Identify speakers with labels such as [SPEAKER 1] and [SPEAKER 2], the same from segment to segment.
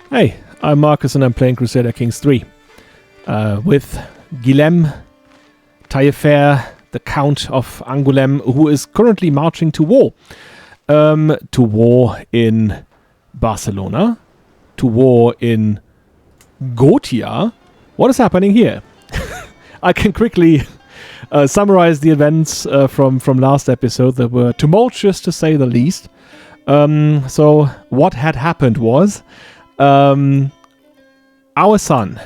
[SPEAKER 1] Hey, I'm Marcus and I'm playing Crusader Kings 3 with Guilhem, Taillefer, the Count of Angoulême, who is currently marching to war. To war in Barcelona, to war in Gothia. What is happening here? I can quickly summarize the events from last episode that were tumultuous to say the least. So what had happened was our son,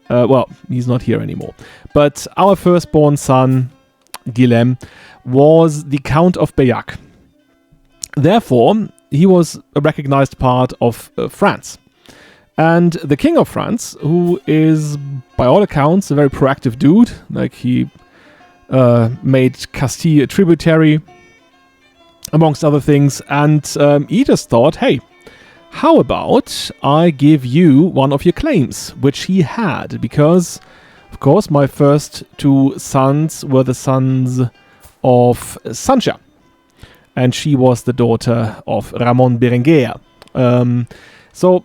[SPEAKER 1] well, he's not here anymore, but our firstborn son, Guilhem, was the Count of Béjac. Therefore, he was a recognized part of France. And the King of France, who is, by all accounts, a very proactive dude, like he made Castile a tributary, amongst other things, and he just thought, hey, how about I give you one of your claims, which he had, because, of course, my first two sons were the sons of Sancha, and she was the daughter of Ramon Berenguer. So,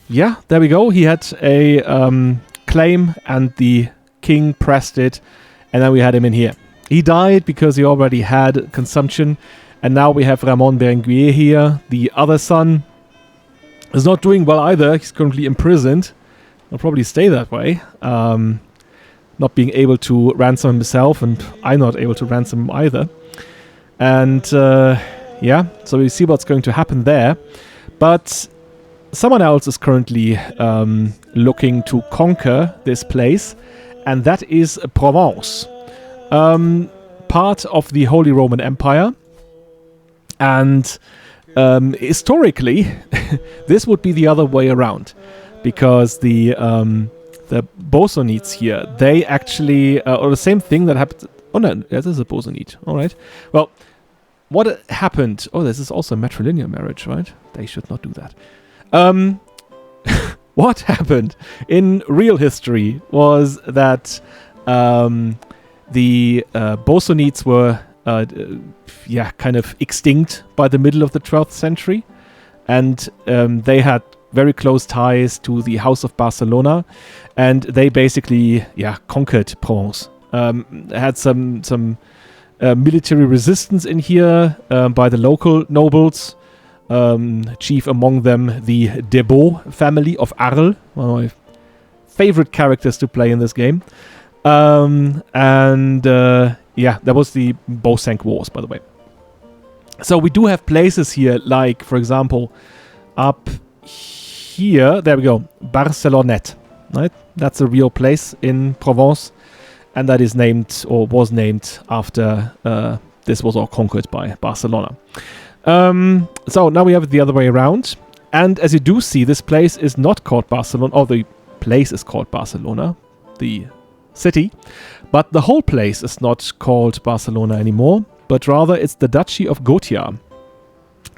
[SPEAKER 1] yeah, there we go. He had a claim, and the king pressed it, and then we had him in here. He died because he already had consumption, and now we have Ramon Berenguer here, the other son. Is not doing well either. He's currently imprisoned. He'll probably stay that way. Not being able to ransom himself, and I'm not able to ransom him either. And yeah, so we see what's going to happen there. But someone else is currently looking to conquer this place, and that is Provence, part of the Holy Roman Empire. And historically, this would be the other way around, because the Bosonites here, they actually, or the same thing that happened. Oh no, this is a Bosonite. All right. Well, what happened? Oh, this is also a matrilineal marriage, right? They should not do that. What happened in real history was that the Bosonites were kind of extinct by the middle of the 12th century, and they had very close ties to the House of Barcelona, and they basically conquered Provence. Had some military resistance in here by the local nobles, chief among them the Debaux family of Arles, one of my favorite characters to play in this game. That was the Bosank Wars, by the way. So we do have places here, like, for example, up here, there we go, Barcelonnette, right? That's a real place in Provence, and that is named, or was named, after this was all conquered by Barcelona. So now we have it the other way around, and as you do see, this place is not called Barcelona, or the place is called Barcelona, the city, but the whole place is not called Barcelona anymore, but rather it's the Duchy of Gothia.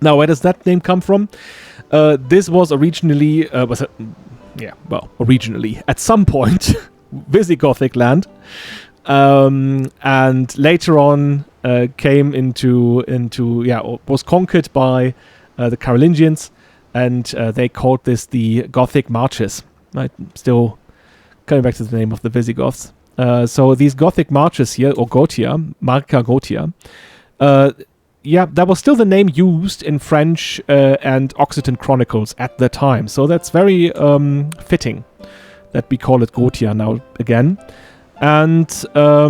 [SPEAKER 1] Now, where does that name come from? This was originally, originally, at some point, Visigothic land, and later on came was conquered by the Carolingians, and they called this the Gothic Marches, right? Still coming back to the name of the Visigoths. So these Gothic marches here, or Gothia, Marca Gothia, that was still the name used in French and Occitan chronicles at the time. So that's very fitting that we call it Gothia now again. And I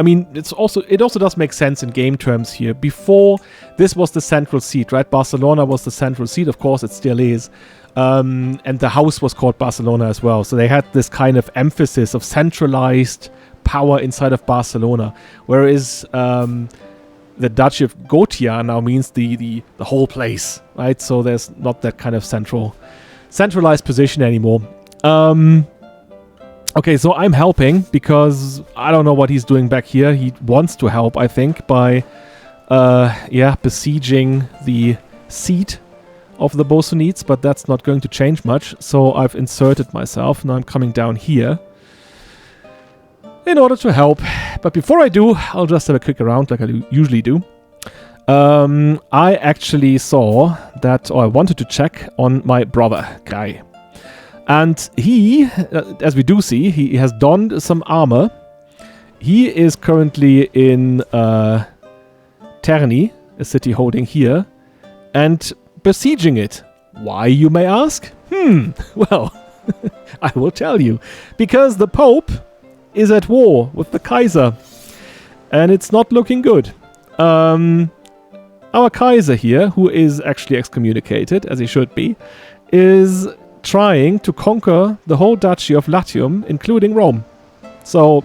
[SPEAKER 1] mean, it also does make sense in game terms here. Before, this was the central seat, right? Barcelona was the central seat. Of course, it still is. And the house was called Barcelona as well. So they had this kind of emphasis of centralized power inside of Barcelona. Whereas the Duchy of Gothia now means the whole place, right? So there's not that kind of centralized position anymore. Okay, so I'm helping because I don't know what he's doing back here. He wants to help, I think, by besieging the seat of the Bosonites, but that's not going to change much. So I've inserted myself. Now I'm coming down here in order to help. But before I do, I'll just have a quick around like I usually do. I actually saw that, or I wanted to check on my brother, Guy. And he, as we do see, he has donned some armor. He is currently in Terni, a city holding here, and besieging it. Why, you may ask? Well, I will tell you. Because the Pope is at war with the Kaiser, and it's not looking good. Our Kaiser here, who is actually excommunicated, as he should be, is trying to conquer the whole Duchy of Latium, including Rome. So,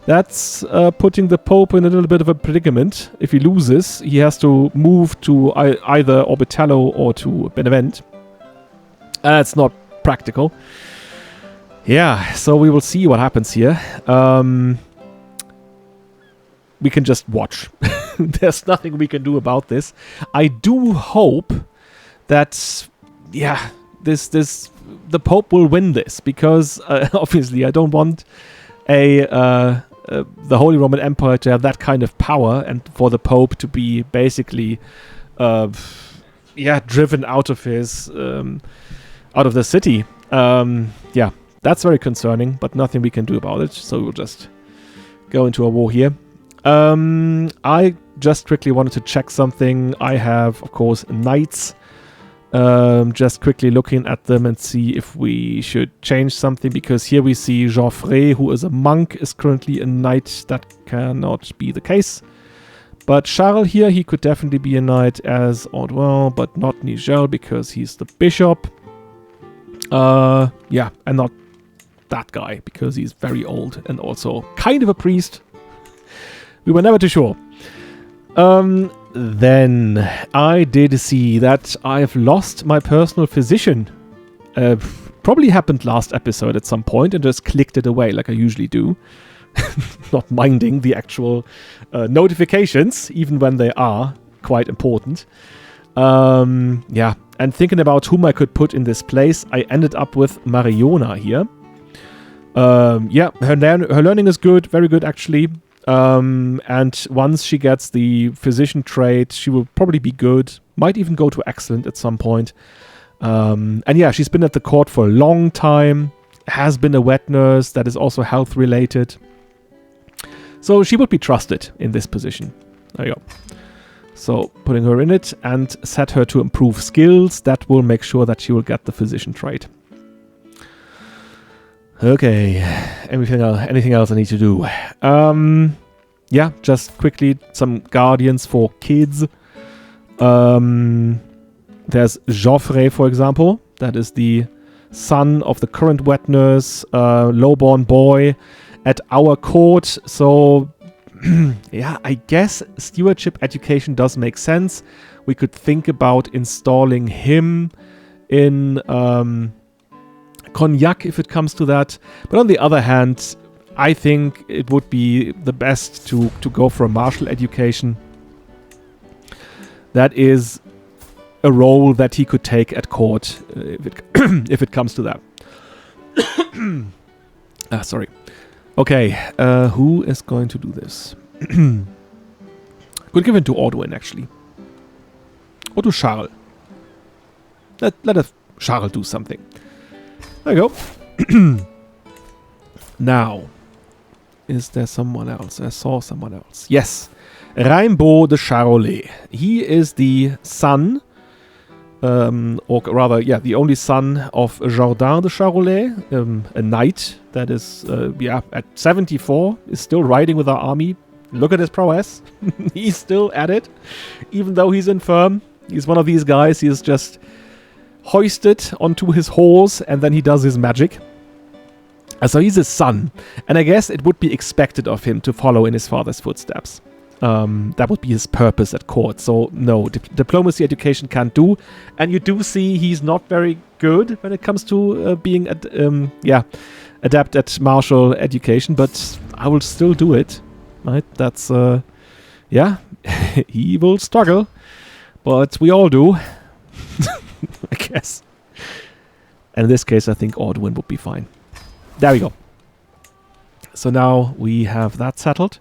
[SPEAKER 1] that's putting the Pope in a little bit of a predicament. If he loses, he has to move to either Orbitallo or to Benevent. That's not practical. Yeah, so we will see what happens here. We can just watch. There's nothing we can do about this. I do hope that, the Pope will win this, because obviously I don't want the Holy Roman Empire to have that kind of power, and for the Pope to be basically, driven out of his, out of the city. That's very concerning, but nothing we can do about it. So we'll just go into a war here. I just quickly wanted to check something. I have, of course, knights. Just quickly looking at them and see if we should change something, because here we see Geoffrey, who is a monk, is currently a knight. That cannot be the case. But Charles here, he could definitely be a knight as Audouin, but not Nigel, because he's the bishop. And not that guy, because he's very old and also kind of a priest. We were never too sure. Then I did see that I've lost my personal physician. Probably happened last episode at some point and just clicked it away like I usually do. Not minding the actual notifications, even when they are quite important. And thinking about whom I could put in this place, I ended up with Mariona here. Her learning is good, very good actually. And once she gets the physician trait, she will probably be good. Might even go to excellent at some point. She's been at the court for a long time. Has been a wet nurse that is also health related. So she would be trusted in this position. There you go. So putting her in it and set her to improve skills. That will make sure that she will get the physician trait. Okay, anything else I need to do? Just quickly, some guardians for kids. There's Geoffrey, for example. That is the son of the current wet nurse, lowborn boy at our court. So, I guess stewardship education does make sense. We could think about installing him in Cognac if it comes to that. But on the other hand, I think it would be the best to go for a martial education. That is a role that he could take at court if it comes to that. Sorry. Okay, who is going to do this? Could give it to Audouin, actually. Or to Charles. Let us Charles do something. There you go. Now, is there someone else? I saw someone else. Yes. Rimbaud de Charolais. He is the son, or rather, the only son of Jourdain de Charolais, a knight that is, at 74, is still riding with our army. Look at his prowess. He's still at it, even though he's infirm. He's one of these guys. He is just hoisted onto his horse, and then he does his magic. So he's his son, and I guess it would be expected of him to follow in his father's footsteps. That would be his purpose at court. So no, diplomacy education can't do, and you do see he's not very good when it comes to being adept at martial education. But I will still do it. Right? That's he will struggle, but we all do. I guess. And in this case, I think Audouin would be fine. There we go. So now we have that settled.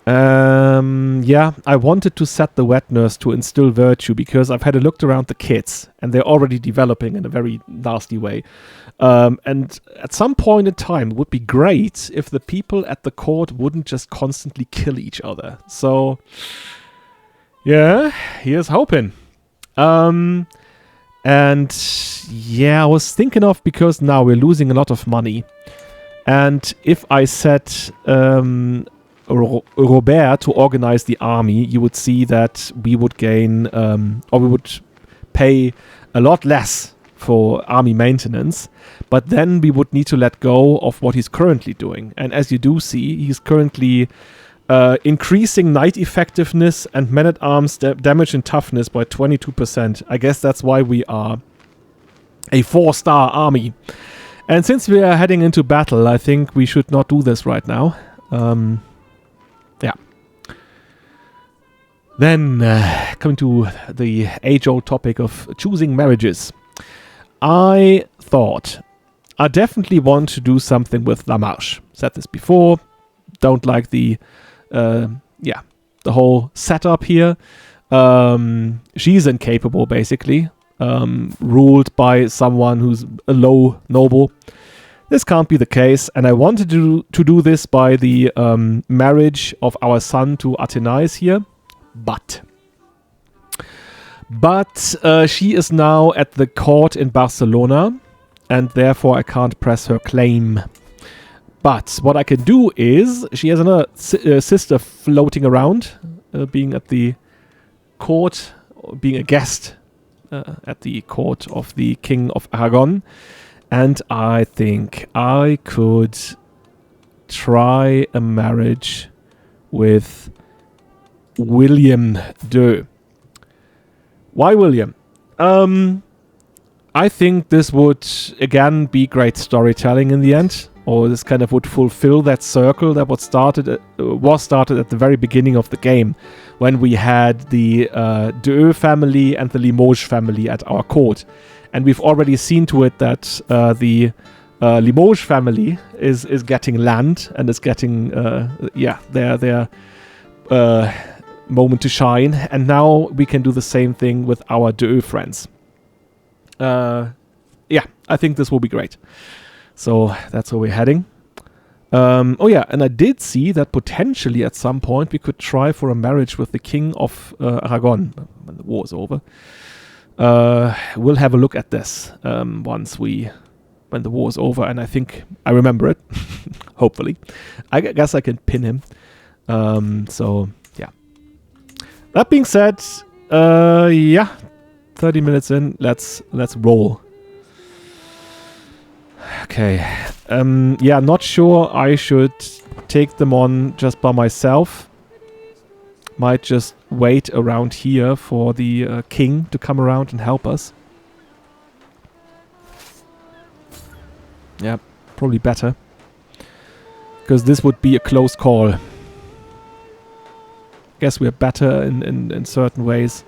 [SPEAKER 1] Yeah, I wanted to set the wet nurse to instill virtue because I've had a look around the kids and they're already developing in a very nasty way. And at some point in time, it would be great if the people at the court wouldn't just constantly kill each other. So, yeah, here's hoping. And yeah, I was thinking of, because now we're losing a lot of money. And if I set Robert to organize the army, you would see that we would gain, or we would pay a lot less for army maintenance, but then we would need to let go of what he's currently doing. And as you do see, he's currently increasing knight effectiveness and men-at-arms damage and toughness by 22%. I guess that's why we are a 4-star army. And since we are heading into battle, I think we should not do this right now. Yeah. Then, coming to the age-old topic of choosing marriages. I thought I definitely want to do something with La Marche. Said this before. Don't like the whole setup here. She's incapable, basically. Ruled by someone who's a low noble. This can't be the case, and I wanted to do this by the marriage of our son to Athenais here, but she is now at the court in Barcelona, and therefore I can't press her claim. But what I can do is, she has another sister floating around, being at the court, being a guest at the court of the King of Aragon. And I think I could try a marriage with William II. Why William? I think this would, again, be great storytelling in the end. Or this kind of would fulfill that circle that was started at the very beginning of the game, when we had the D'Eu family and the Limoges family at our court. And we've already seen to it that the Limoges family is getting land and is getting their moment to shine. And now we can do the same thing with our D'Eu friends. I think this will be great. So that's where we're heading. And I did see that potentially at some point we could try for a marriage with the King of Aragon when the war is over. We'll have a look at this when the war is over, and I think I remember it. Hopefully, I guess I can pin him. That being said, 30 minutes in. Let's roll. Okay. Not sure I should take them on just by myself. Might just wait around here for the king to come around and help us. Yeah, probably better. Because this would be a close call. Guess we're better in certain ways.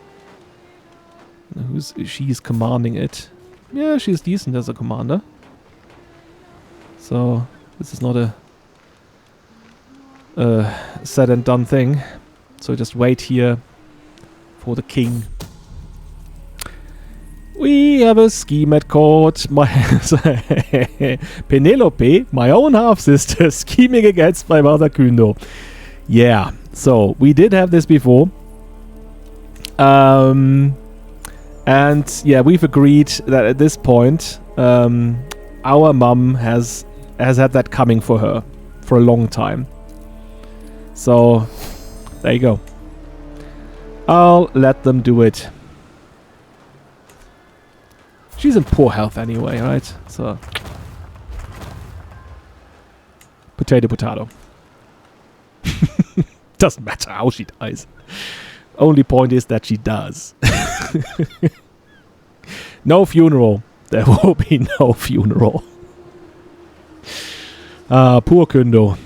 [SPEAKER 1] She's commanding it. Yeah, she's decent as a commander. So, this is not a said and done thing. So just wait here for the king. We have a scheme at court. Penelope, my own half-sister, scheming against my mother Kundo. Yeah, so we did have this before. And yeah, we've agreed that at this point, our mum has had that coming for her for a long time. So, there you go. I'll let them do it. She's in poor health anyway, right? So, potato. Doesn't matter how she dies. Only point is that she does. No funeral. There will be no funeral. Poor Kundo.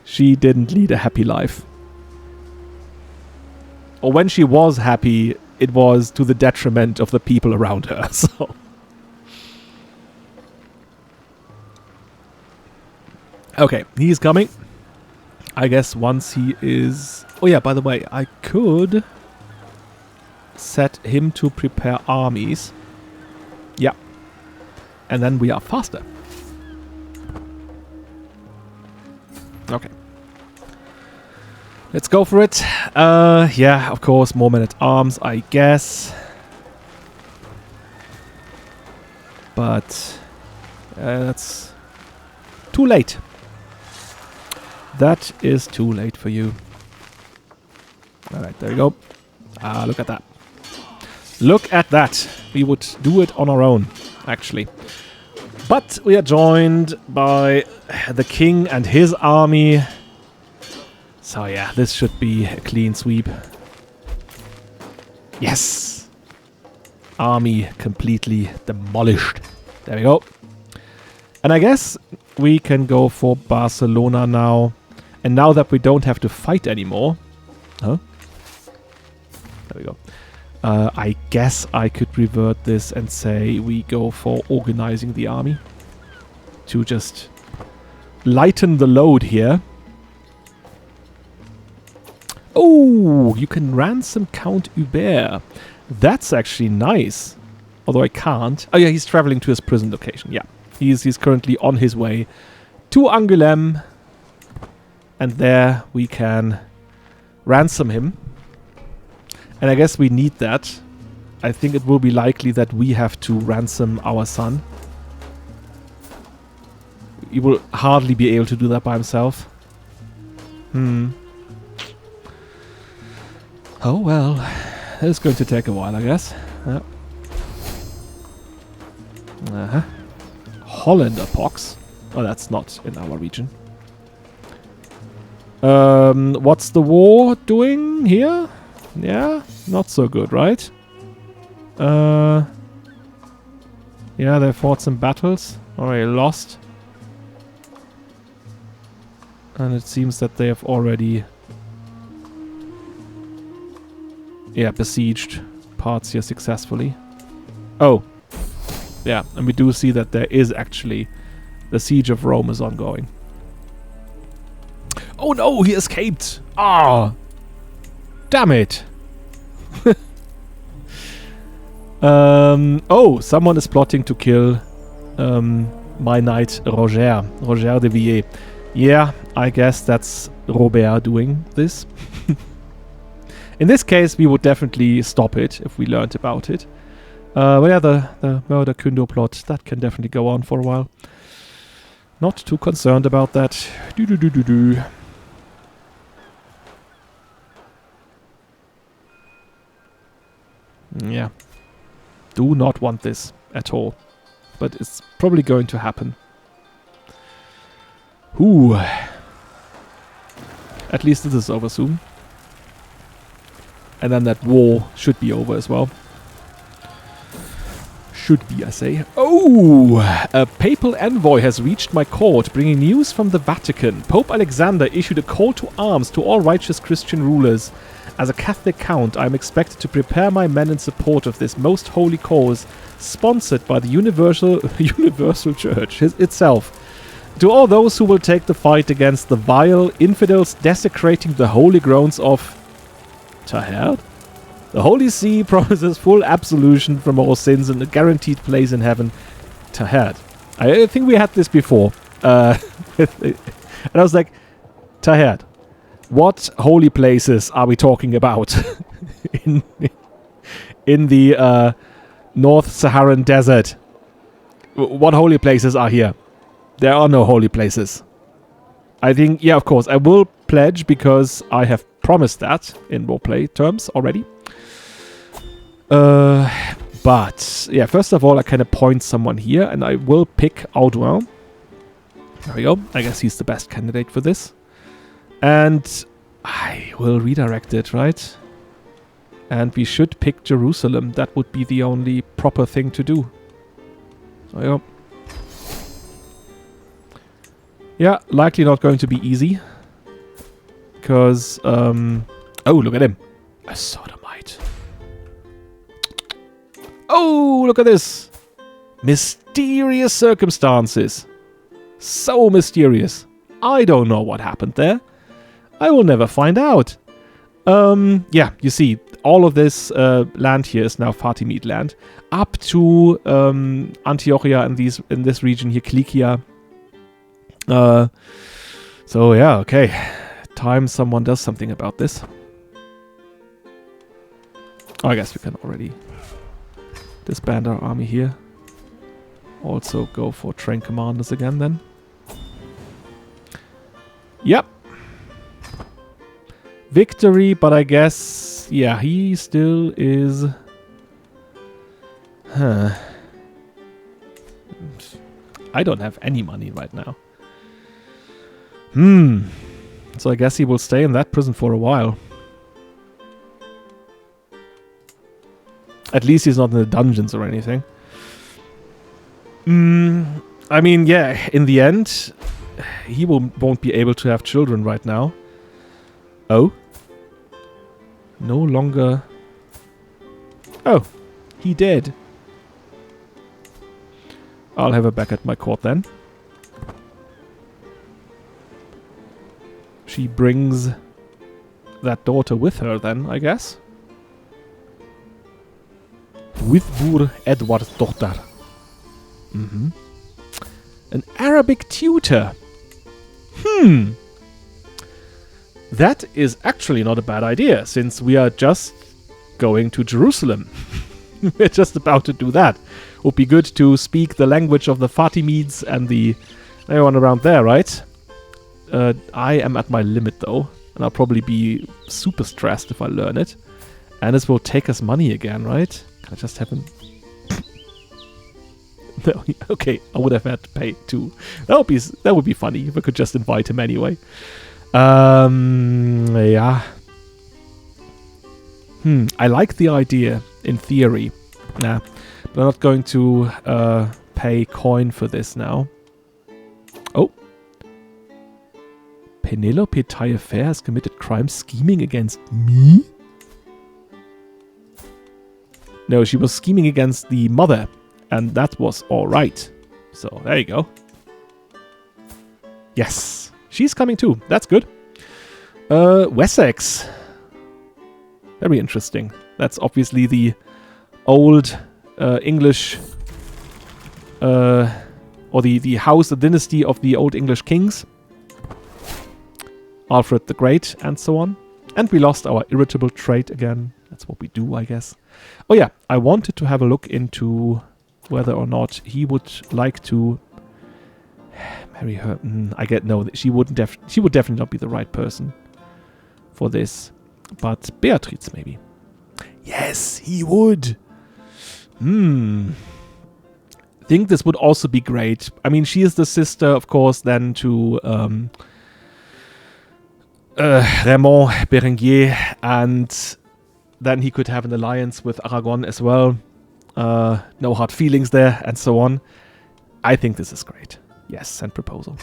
[SPEAKER 1] She didn't lead a happy life. Or when she was happy, it was to the detriment of the people around her. So, okay, he's coming. I guess once he is... Oh yeah, by the way, I could set him to prepare armies. Yeah. And then we are faster. Okay. Let's go for it. Yeah, of course, more men-at-arms, I guess. But that's too late. That is too late for you. Alright, there we go. Ah, look at that. Look at that. We would do it on our own, actually. But we are joined by the king and his army. So yeah, this should be a clean sweep. Yes! Army completely demolished. There we go. And I guess we can go for Barcelona now. And now that we don't have to fight anymore... Huh? There we go. I guess I could revert this and say we go for organizing the army. To just lighten the load here. Oh, you can ransom Count Hubert. That's actually nice. Although I can't. Oh yeah, he's traveling to his prison location. Yeah, he's currently on his way to Angoulême. And there we can ransom him. And I guess we need that. I think it will be likely that we have to ransom our son. He will hardly be able to do that by himself. Oh well. It's going to take a while, I guess. Yeah. Hollander pox. Oh, that's not in our region. What's the war doing here? Yeah, not so good, right? Yeah, they fought some battles. Already lost. And it seems that they have already... Yeah, besieged parts here successfully. Oh. Yeah, and we do see that there is actually... The siege of Rome is ongoing. Oh no, he escaped! Ah! Damn it! Oh, someone is plotting to kill my knight Roger de Villiers. Yeah, I guess that's Robert doing this. In this case, we would definitely stop it if we learned about it. But yeah, the murder Kundo plot, that can definitely go on for a while. Not too concerned about that. Yeah. Do not want this at all. But it's probably going to happen. Ooh. At least this is over soon. And then that war should be over as well. Should be, I say. Oh! A papal envoy has reached my court, bringing news from the Vatican. Pope Alexander issued a call to arms to all righteous Christian rulers. As a Catholic count, I am expected to prepare my men in support of this most holy cause, sponsored by the Universal Church itself. To all those who will take the fight against the vile infidels desecrating the holy grounds of Taillefer, the Holy See promises full absolution from all sins and a guaranteed place in heaven. Taillefer. I think we had this before. And I was like, Taillefer. What holy places are we talking about in the North Saharan desert? What holy places are here? There are no holy places. I think, yeah, of course, I will pledge because I have promised that in roleplay terms already. But, yeah, first of all, I can appoint someone here and I will pick Audouin. There we go. I guess he's the best candidate for this. And I will redirect it, right? And we should pick Jerusalem. That would be the only proper thing to do. So, yeah. Yeah, likely not going to be easy. Because, oh, look at him. A sodomite. Oh, look at this. Mysterious circumstances. So mysterious. I don't know what happened there. I will never find out. Yeah, you see, all of this land here is now Fatimid land. Up to Antiochia and in this region here, Kilikia. So yeah, okay. Time someone does something about this. Oh, I guess we can already disband our army here. Also go for train commanders again then. Yep. Victory, but I guess, yeah, he still is... Huh. I don't have any money right now. So I guess he will stay in that prison for a while. At least he's not in the dungeons or anything. I mean, yeah, in the end, he won't be able to have children right now. Oh. No longer... Oh, he did. I'll have her back at my court then. She brings that daughter with her then, I guess. With Boer Edward's daughter. An Arabic tutor. That is actually not a bad idea, since we are just going to Jerusalem. We're just about to do that. Would be good to speak the language of the Fatimids and everyone around there, right? I am at my limit though, and I'll probably be super stressed if I learn it. And this will take us money again, right? Can I just have him? No, okay, I would have had to pay too. That would be funny if I could just invite him anyway. Yeah. I like the idea in theory. Nah, but I'm not going to pay coin for this now. Oh. Penelope Taillefer has committed crime scheming against me? No, she was scheming against the mother, and that was alright. So, there you go. Yes, she's coming too. That's good. Wessex. Very interesting. That's obviously the old English, or the house, the dynasty of the old English kings. Alfred the Great, and so on. And we lost our irritable trait again. That's what we do, I guess. Oh yeah, I wanted to have a look into whether or not he would like to marry her. I get no. She would definitely not be the right person for this. But Beatrice maybe. Yes, he would. Think this would also be great. I mean, she is the sister, of course, then to Raymond Berenguer, and then he could have an alliance with Aragon as well. No hard feelings there, and so on. I think this is great. Yes, send proposal.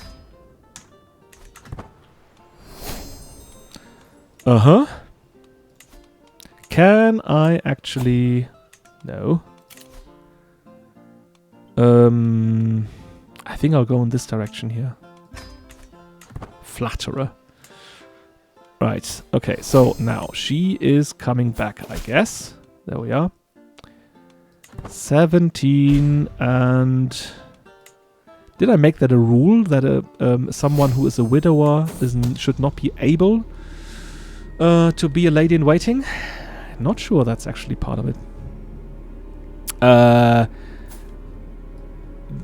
[SPEAKER 1] Can I actually... No. I think I'll go in this direction here. Flatterer. Right, okay, so now she is coming back, I guess. There we are. 17, and... Did I make that a rule that someone who is a widower should not be able to be a lady in waiting? Not sure that's actually part of it.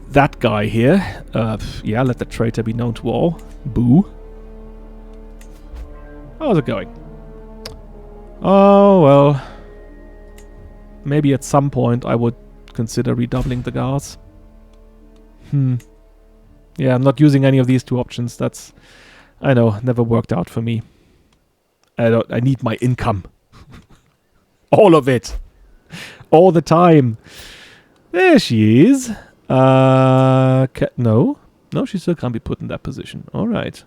[SPEAKER 1] That guy here. Yeah, let the traitor be known to all. Boo. How's it going? Oh, well. Maybe at some point I would consider redoubling the guards. Yeah, I'm not using any of these two options. That's, I know, never worked out for me. I need my income. All of it. All the time. There she is. No. No, she still can't be put in that position. Alright.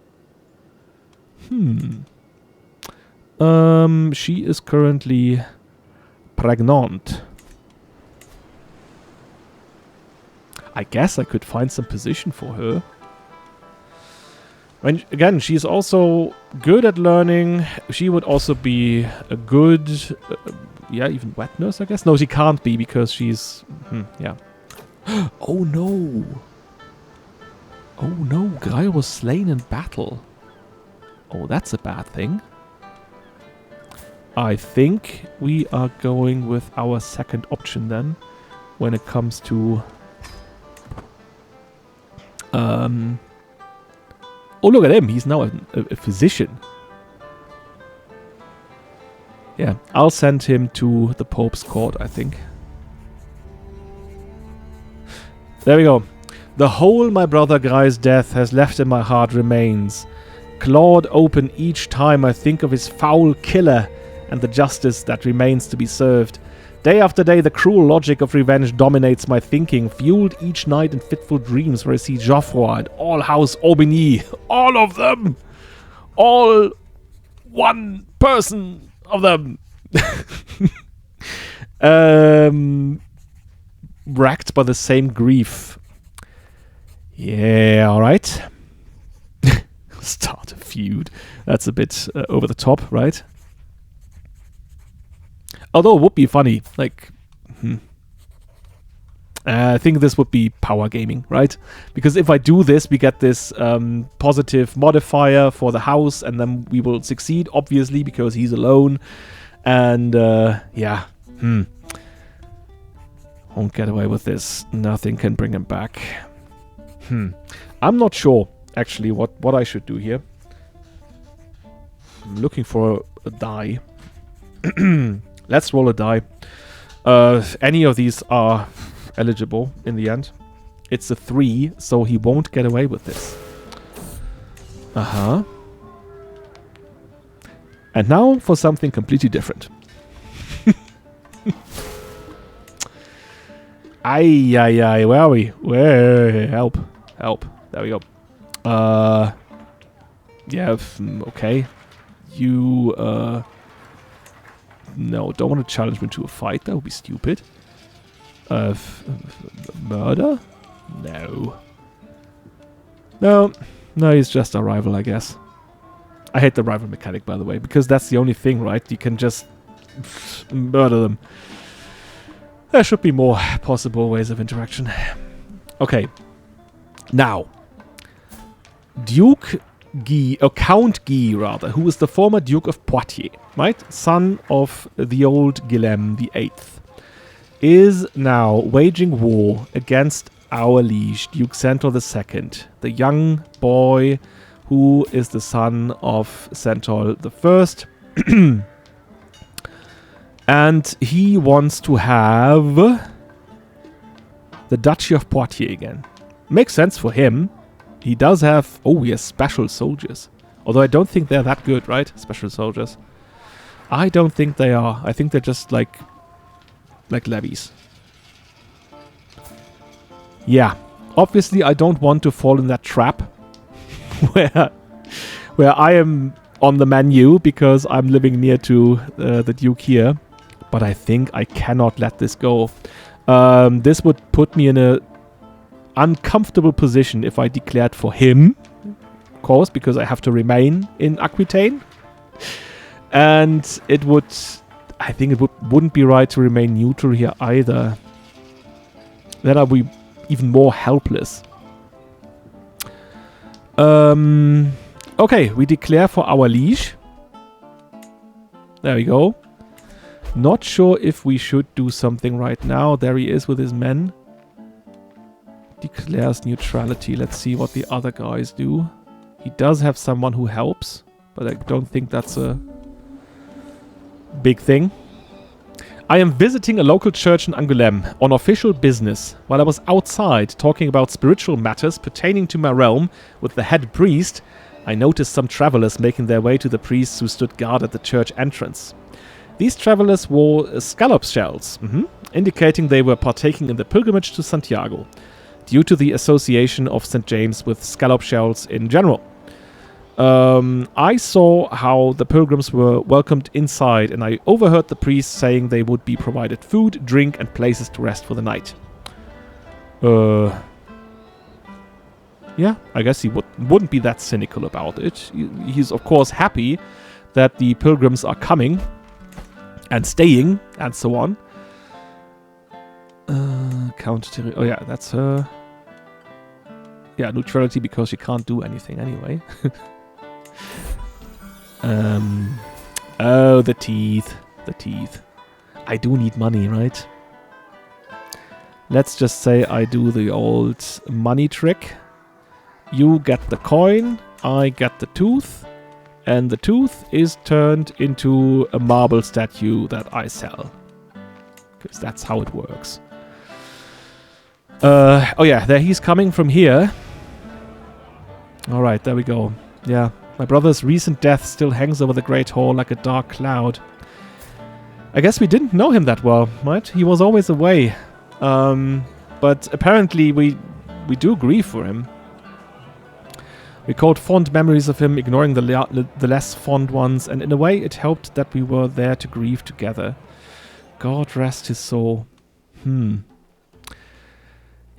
[SPEAKER 1] She is currently pregnant. I guess I could find some position for her. And again, she's also good at learning. She would also be a good, yeah, even wet nurse, I guess. No, she can't be because she's, yeah. Oh no! Oh no, Grail was slain in battle. Oh, that's a bad thing. I think we are going with our second option then, when it comes to... oh, look at him. He's now a physician. Yeah, I'll send him to the Pope's court, I think. There we go. The hole my brother Grai's death has left in my heart remains. Clawed open each time I think of his foul killer and the justice that remains to be served. Day after day, the cruel logic of revenge dominates my thinking, fueled each night in fitful dreams where I see Geoffroy and all House Aubigny. All of them! All one person of them! Racked by the same grief. Yeah, alright. Start a feud. That's a bit over the top, right? Although it would be funny, like, I think this would be power gaming, right? Because if I do this, we get this positive modifier for the house, and then we will succeed, obviously, because he's alone. And, yeah, won't get away with this. Nothing can bring him back. I'm not sure, actually, what I should do here. I'm looking for a die. Let's roll a die. Any of these are eligible in the end. It's a 3, so he won't get away with this. And now for something completely different. Ay, where are we? Where? Help. There we go. Yeah, okay. You, no, don't want to challenge me to a fight. That would be stupid. Murder? No. No, he's just a rival, I guess. I hate the rival mechanic, by the way, because that's the only thing, right? You can just murder them. There should be more possible ways of interaction. Okay. Now, Count Guy, rather, who is the former Duke of Poitiers, right? Son of the old Guillaume VIII, is now waging war against our liege, Duke Centaur II, the young boy who is the son of Centaur I. And he wants to have the Duchy of Poitiers again. Makes sense for him. He does have... Oh, he has special soldiers. Although I don't think they're that good, right? Special soldiers. I don't think they are. I think they're just like levies. Yeah. Obviously, I don't want to fall in that trap where I am on the menu because I'm living near to the Duke here. But I think I cannot let this go. This would put me in a uncomfortable position if I declared for him, of course, because I have to remain in Aquitaine. And it would... I think it wouldn't be right to remain neutral here either. Then I'll be even more helpless. Okay, we declare for our liege. There we go. Not sure if we should do something right now. There he is with his men. Declares neutrality. Let's see what the other guys do. He does have someone who helps, but I don't think that's a big thing. I am visiting a local church in Angoulême on official business. While I was outside talking about spiritual matters pertaining to my realm with the head priest, I noticed some travelers making their way to the priests who stood guard at the church entrance. These travelers wore scallop shells, indicating they were partaking in the pilgrimage to Santiago, due to the association of St. James with scallop shells in general. I saw how the pilgrims were welcomed inside, and I overheard the priests saying they would be provided food, drink, and places to rest for the night. yeah, I guess he wouldn't be that cynical about it. He's, of course, happy that the pilgrims are coming and staying and so on. Counter... Oh, yeah, that's her. Yeah, neutrality because she can't do anything anyway. Oh, the teeth. The teeth. I do need money, right? Let's just say I do the old money trick. You get the coin, I get the tooth, and the tooth is turned into a marble statue that I sell. Because that's how it works. Oh yeah, there he's coming from here. Alright, there we go. Yeah, my brother's recent death still hangs over the Great Hall like a dark cloud. I guess we didn't know him that well, right? He was always away. But apparently we do grieve for him. We called fond memories of him, ignoring the less fond ones, and in a way it helped that we were there to grieve together. God rest his soul.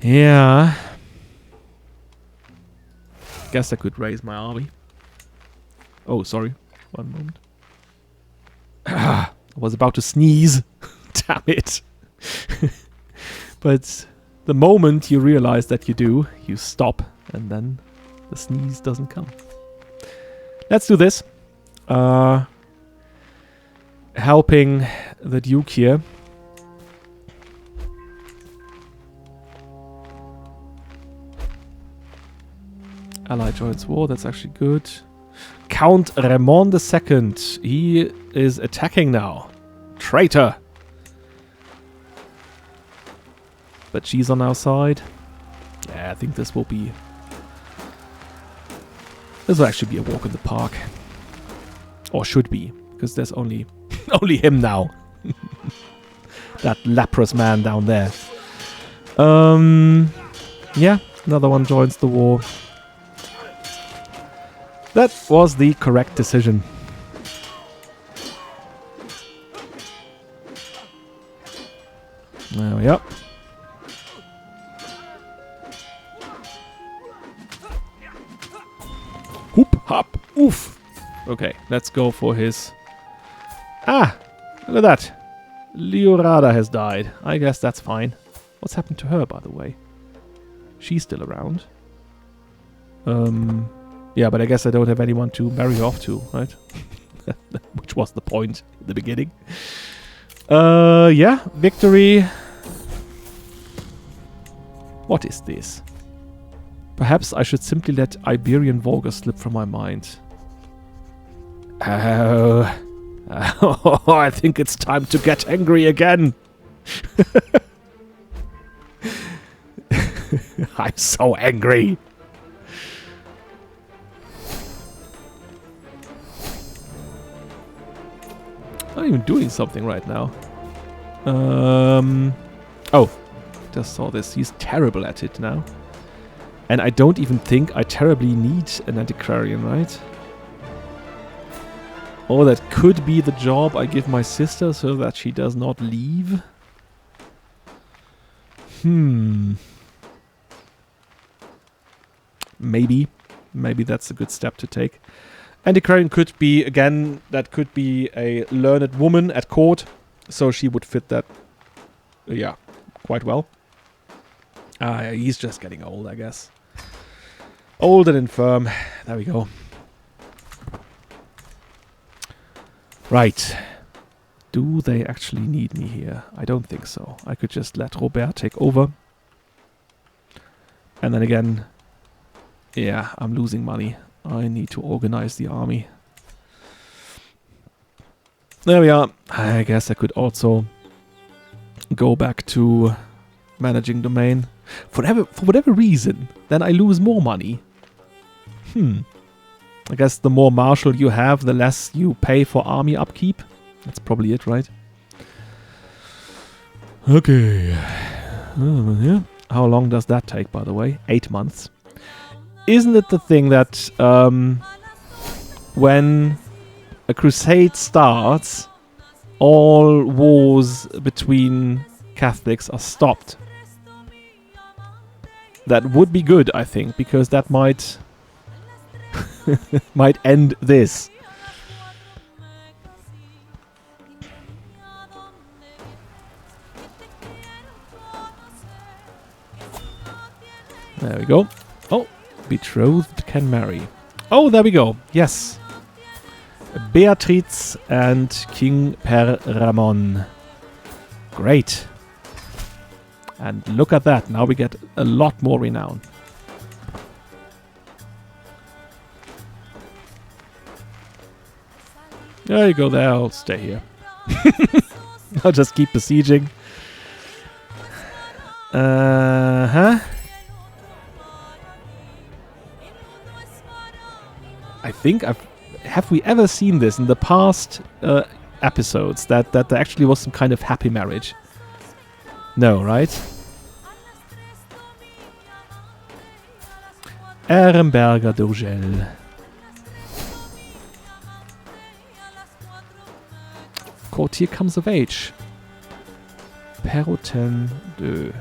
[SPEAKER 1] Yeah. Guess I could raise my army. Oh, sorry. One moment. I was about to sneeze. Damn it. But the moment you realize that you do, you stop, and then the sneeze doesn't come. Let's do this. Helping the Duke here. Ally joins war, that's actually good. Count Raymond II. He is attacking now. Traitor! But she's on our side. Yeah, I think this will be... This will actually be a walk in the park. Or should be, because there's only only him now. That leprous man down there. Yeah, another one joins the war. That was the correct decision. There we are. Hoop, hop, oof. Okay, let's go for his... Ah, look at that. Leorada has died. I guess that's fine. What's happened to her, by the way? She's still around. Yeah, but I guess I don't have anyone to marry off to, right? Which was the point in the beginning. Yeah, victory. What is this? Perhaps I should simply let Iberian Volga slip from my mind. Oh, I think it's time to get angry again. I'm so angry. I'm even doing something right now. Oh, just saw this. He's terrible at it now. And I don't even think I terribly need an antiquarian, right? Or that could be the job I give my sister so that she does not leave. Maybe. Maybe that's a good step to take. Antiquarian could be, again, that could be a learned woman at court. So she would fit that, yeah, quite well. He's just getting old, I guess. Old and infirm. There we go. Right. Do they actually need me here? I don't think so. I could just let Robert take over. And then again, yeah, I'm losing money. I need to organize the army. There we are. I guess I could also go back to managing domain. For whatever reason, then I lose more money. I guess the more martial you have, the less you pay for army upkeep. That's probably it, right? Okay. Yeah. How long does that take, by the way? 8 months. Isn't it the thing that when a crusade starts, all wars between Catholics are stopped? That would be good, I think, because that might might end this. There we go. Oh, betrothed can marry. Oh, there we go. Yes. Beatrice and King Per Ramon. Great. And look at that. Now we get a lot more renown. There you go there. I'll stay here. I'll just keep besieging. Uh-huh. I think have we ever seen this in the past episodes that there actually was some kind of happy marriage? No, right? Ehrenberger d'Urgell. Courtier comes of age. Perrotin de.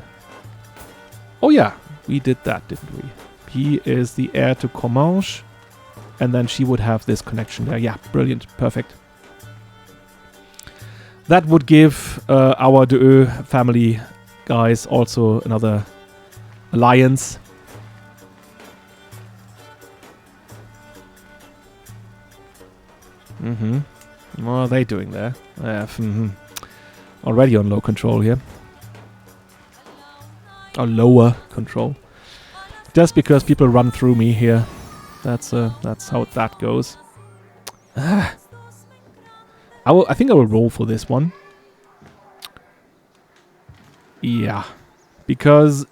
[SPEAKER 1] Oh yeah, we did that, didn't we? He is the heir to Comminges. And then she would have this connection there. Yeah, brilliant. Perfect. That would give our De Eu family guys also another alliance. What are they doing there? Already on low control here. Or lower control. Just because people run through me here. That's how that goes. I think I will roll for this one. Yeah, because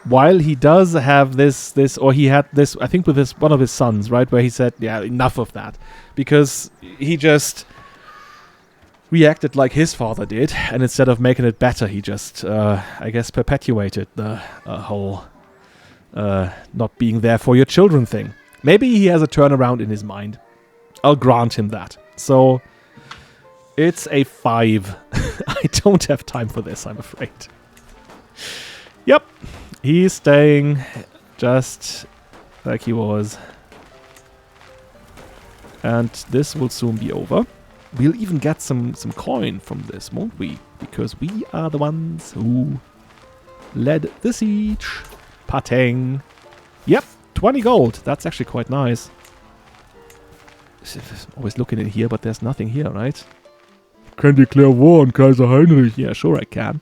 [SPEAKER 1] while he does have this, or he had this, I think with this one of his sons, right, where he said, "Yeah, enough of that," because he just reacted like his father did, and instead of making it better, he just, I guess, perpetuated the whole. Not being there for your children thing. Maybe he has a turnaround in his mind. I'll grant him that. So, it's a 5. I don't have time for this, I'm afraid. Yep. He's staying just like he was. And this will soon be over. We'll even get some coin from this, won't we? Because we are the ones who led the siege. Pateng. Yep, 20 gold. That's actually quite nice. Always looking in here, but there's nothing here, right? Can declare war on Kaiser Heinrich. Yeah, sure I can.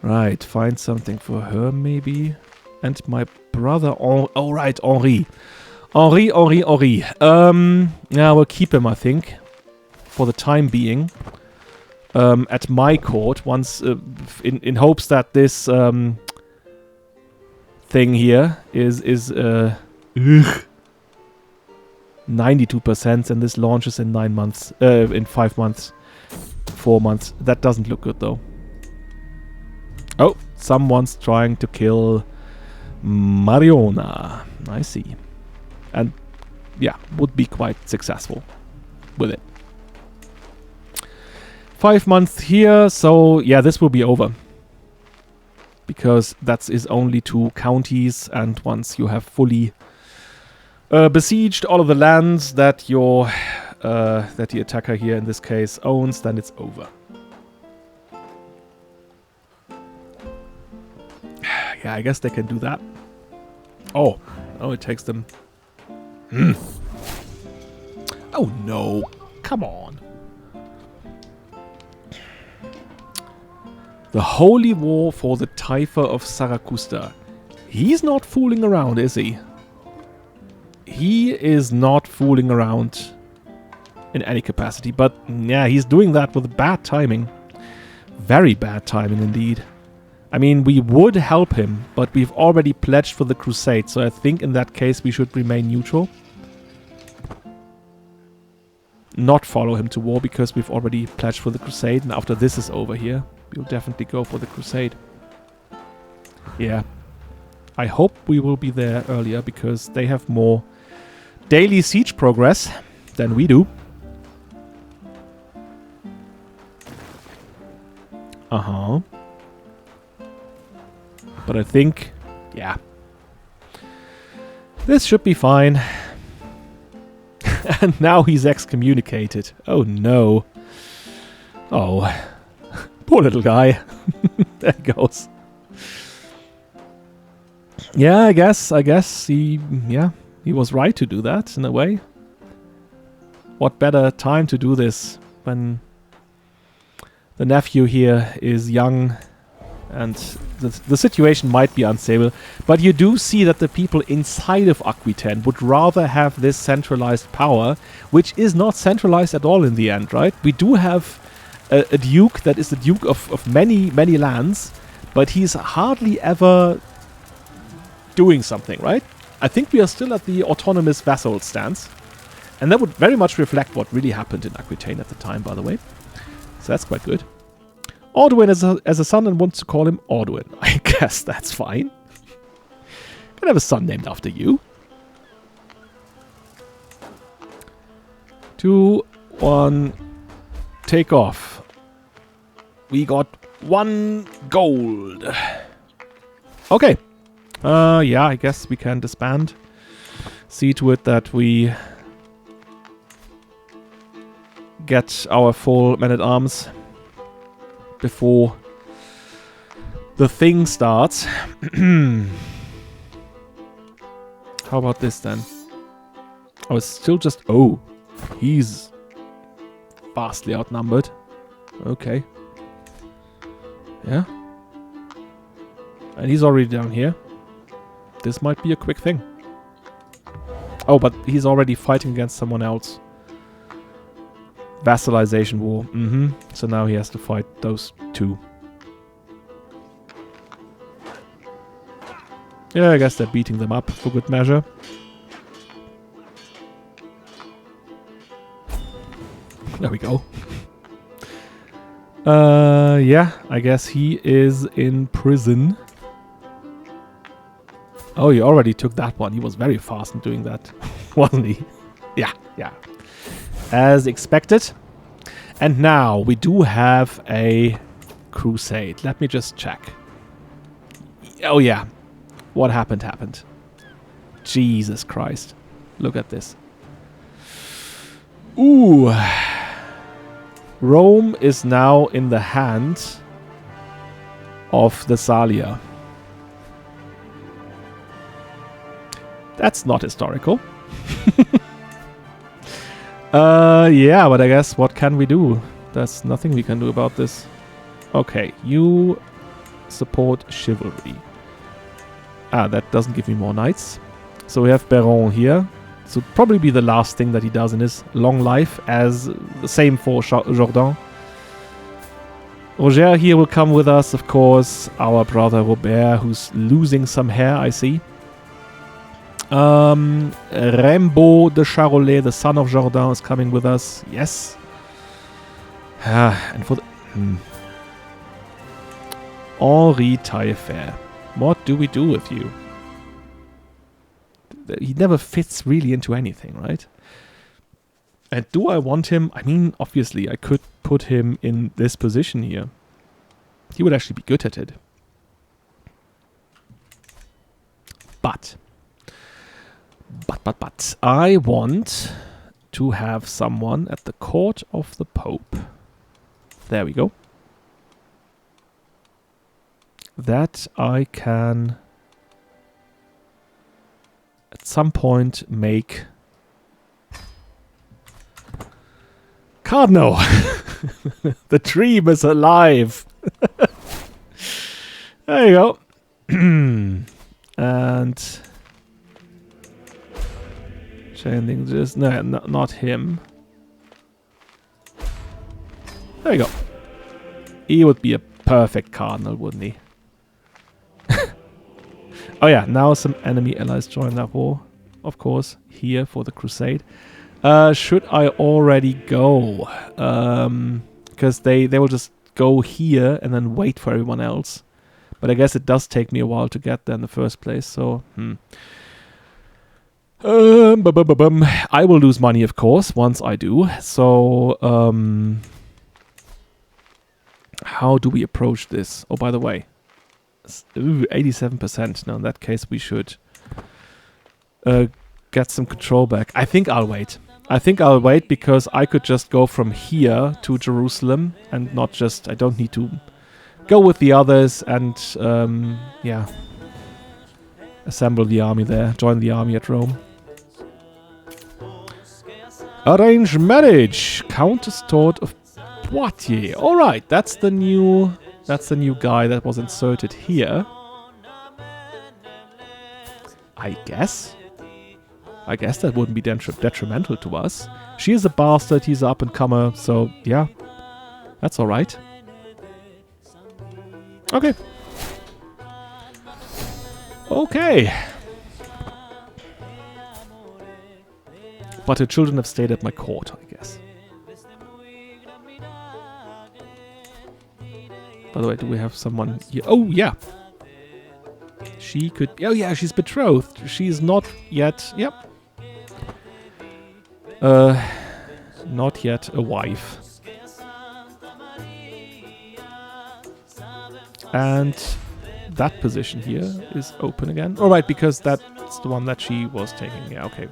[SPEAKER 1] Right, find something for her maybe. And my brother, oh right, Henri. Henri. Yeah, we'll keep him, I think. For the time being. At my court, once in hopes that this thing here is 92%, and this launches in 9 months, in 5 months, 4 months. That doesn't look good though. Oh, someone's trying to kill Mariona. I see, and yeah, would be quite successful with it. 5 months here, so yeah, this will be over. Because that is only 2 counties, and once you have fully besieged all of the lands that your that the attacker here in this case owns, then it's over. Yeah, I guess they can do that. Oh, it takes them. Oh no, come on. The Holy War for the Taillefer of Zaragoza. He's not fooling around, is he? He is not fooling around in any capacity. But, yeah, he's doing that with bad timing. Very bad timing, indeed. I mean, we would help him, but we've already pledged for the Crusade. So I think in that case we should remain neutral. Not follow him to war, because we've already pledged for the Crusade. And after this is over here, we'll definitely go for the Crusade. Yeah. I hope we will be there earlier, because they have more daily siege progress than we do. Uh-huh. But I think, yeah. This should be fine. And now he's excommunicated. Oh no. Oh. Poor little guy. There he goes. Yeah, I guess he was right to do that in a way. What better time to do this when the nephew here is young and the situation might be unstable. But you do see that the people inside of Aquitaine would rather have this centralized power, which is not centralized at all in the end, right? We do have a duke that is the duke of many, many lands, but he's hardly ever doing something, right? I think we are still at the autonomous vassal stance. And that would very much reflect what really happened in Aquitaine at the time, by the way. So that's quite good. Orduin as a son and wants to call him Orduin. I guess that's fine. Can have a son named after you. 2, 1, take off. We got 1 gold. Okay. Yeah, I guess we can disband. See to it that we get our full men-at-arms before the thing starts. How about this then? Oh, it's still just... Oh, he's vastly outnumbered. Okay. Yeah. And he's already down here. This might be a quick thing. Oh, but he's already fighting against someone else. Vassalization war. So now he has to fight those 2. Yeah, I guess they're beating them up for good measure. There we go. Yeah, I guess he is in prison. Oh, he already took that one. He was very fast in doing that, wasn't he? Yeah. As expected. And now we do have a crusade. Let me just check. Oh yeah. What happened. Jesus Christ. Look at this. Ooh. Rome is now in the hands of the Salia. That's not historical. Yeah, but I guess what can we do? There's nothing we can do about this. Okay, you support chivalry. Ah, that doesn't give me more knights. So we have Baron here. This will probably be the last thing that he does in his long life, as the same for Jourdan. Roger here will come with us, of course. Our brother Robert, who's losing some hair, I see. Rimbaud de Charolais, the son of Jourdan, is coming with us. Yes. And for the... Henri Taillefer. What do we do with you? He never fits really into anything, right? And do I want him? I mean, obviously, I could put him in this position here. He would actually be good at it. But I want to have someone at the court of the Pope. There we go. That I can at some point make Cardinal. The dream is alive. There you go. And changing this. No, not him. There you go. He would be a perfect cardinal, wouldn't he? Oh yeah, now some enemy allies join that war. Of course, here for the Crusade. Should I already go? Because they will just go here and then wait for everyone else. But I guess it does take me a while to get there in the first place, so... I will lose money, of course, once I do. So, How do we approach this? Oh, by the way, 87%. Now, in that case, we should get some control back. I think I'll wait. I think I'll wait because I could just go from here to Jerusalem and not just... I don't need to go with the others and, yeah, assemble the army there. Join the army at Rome. Arrange marriage. Countess Taught of Poitiers. Alright, that's the new guy that was inserted here. I guess that wouldn't be detrimental to us. She is a bastard, he's an up-and-comer, so yeah. That's alright. Okay. Okay. But her children have stayed at my court, I guess. By the way, do we have someone here? Oh, yeah. She could... Oh, yeah, she's betrothed. She's not yet... Yep. Not yet a wife. And that position here is open again. All right, because that's the one that she was taking. Yeah, okay.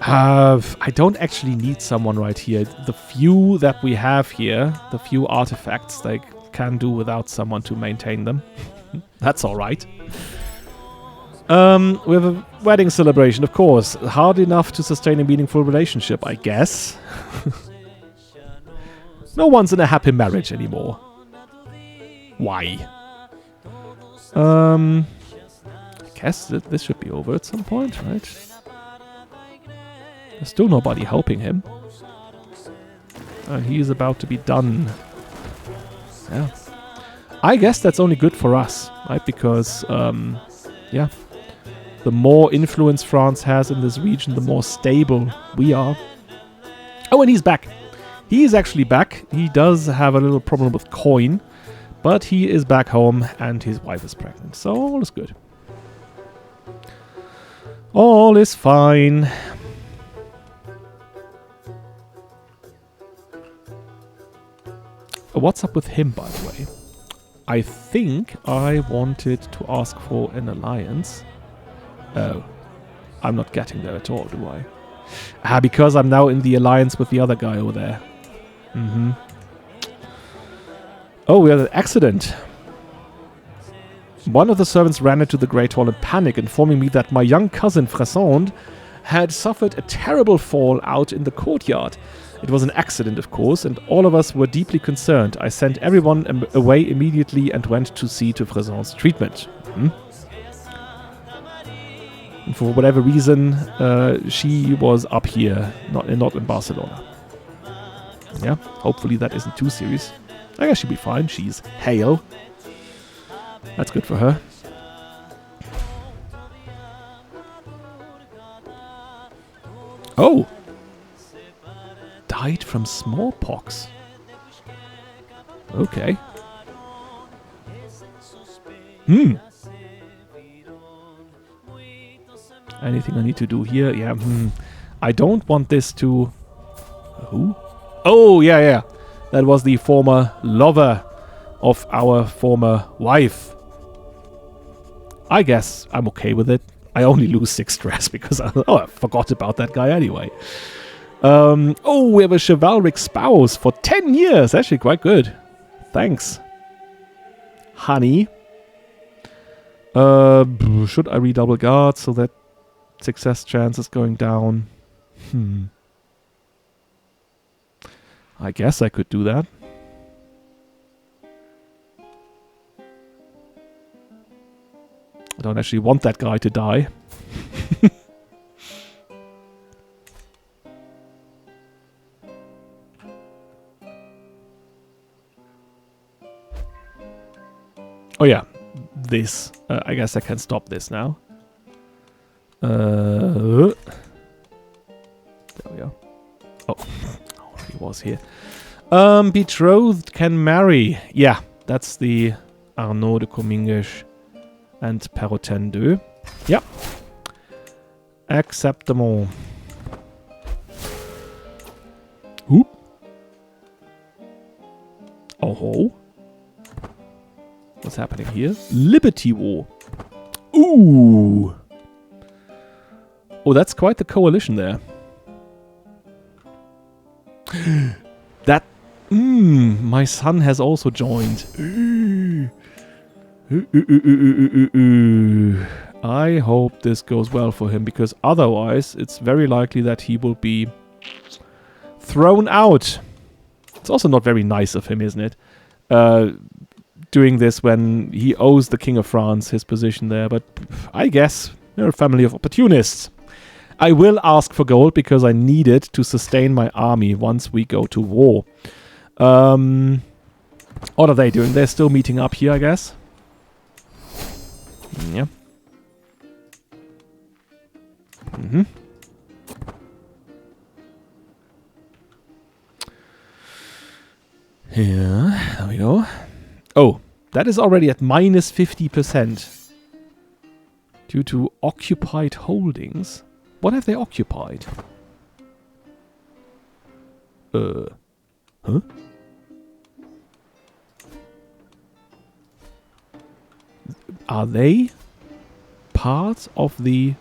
[SPEAKER 1] I don't actually need someone right here. The few that we have here, the few artifacts, they can do without someone to maintain them. That's all right. We have a wedding celebration, of course. Hard enough to sustain a meaningful relationship, I guess. No one's in a happy marriage anymore. Why? I guess that this should be over at some point, right? There's still nobody helping him. He is about to be done. Yeah. I guess that's only good for us, right? Because, yeah. The more influence France has in this region, the more stable we are. Oh, and he's back. He is actually back. He does have a little problem with coin. But he is back home and his wife is pregnant. So all is good. All is fine. What's up with him, by the way? I think I wanted to ask for an alliance. Oh, I'm not getting there at all, do I? Ah, because I'm now in the alliance with the other guy over there. Mm-hmm. Oh, we had an accident. One of the servants ran into the Great Hall in panic, informing me that my young cousin, Fressand, had suffered a terrible fall out in the courtyard. It was an accident, of course, and all of us were deeply concerned. I sent everyone away immediately and went to see to Fressand's treatment. And for whatever reason, she was up here, not in Barcelona. Yeah, hopefully that isn't too serious. I guess she'll be fine. She's hale. That's good for her. Oh! Died from smallpox. Okay. Anything I need to do here? Yeah, I don't want this to... Who? Oh, yeah. That was the former lover of our former wife. I guess I'm okay with it. I only lose 6 stress because I forgot about that guy anyway. Oh, we have a chivalric spouse for 10 years. Actually quite good. Thanks. Honey. Should I redouble guard so that success chance is going down? I guess I could do that. I don't actually want that guy to die. Oh yeah, this. I guess I can stop this now. There we go. Oh, he was here. Betrothed can marry. Yeah, that's the Arnaud de Comminges and Perrotin 2. Yep. Acceptable. Oop. Oh. What's happening here? Liberty War. Ooh. Oh, that's quite the coalition there. That... my son has also joined. I hope this goes well for him, because otherwise it's very likely that he will be thrown out. It's also not very nice of him, isn't it? Doing this when he owes the King of France his position there, but I guess they're a family of opportunists. I will ask for gold because I need it to sustain my army once we go to war. What are they doing? They're still meeting up here, I guess. Yeah. Yeah, there we go. Oh, that is already at minus 50% due to occupied holdings. What have they occupied? Huh? Are they part of the...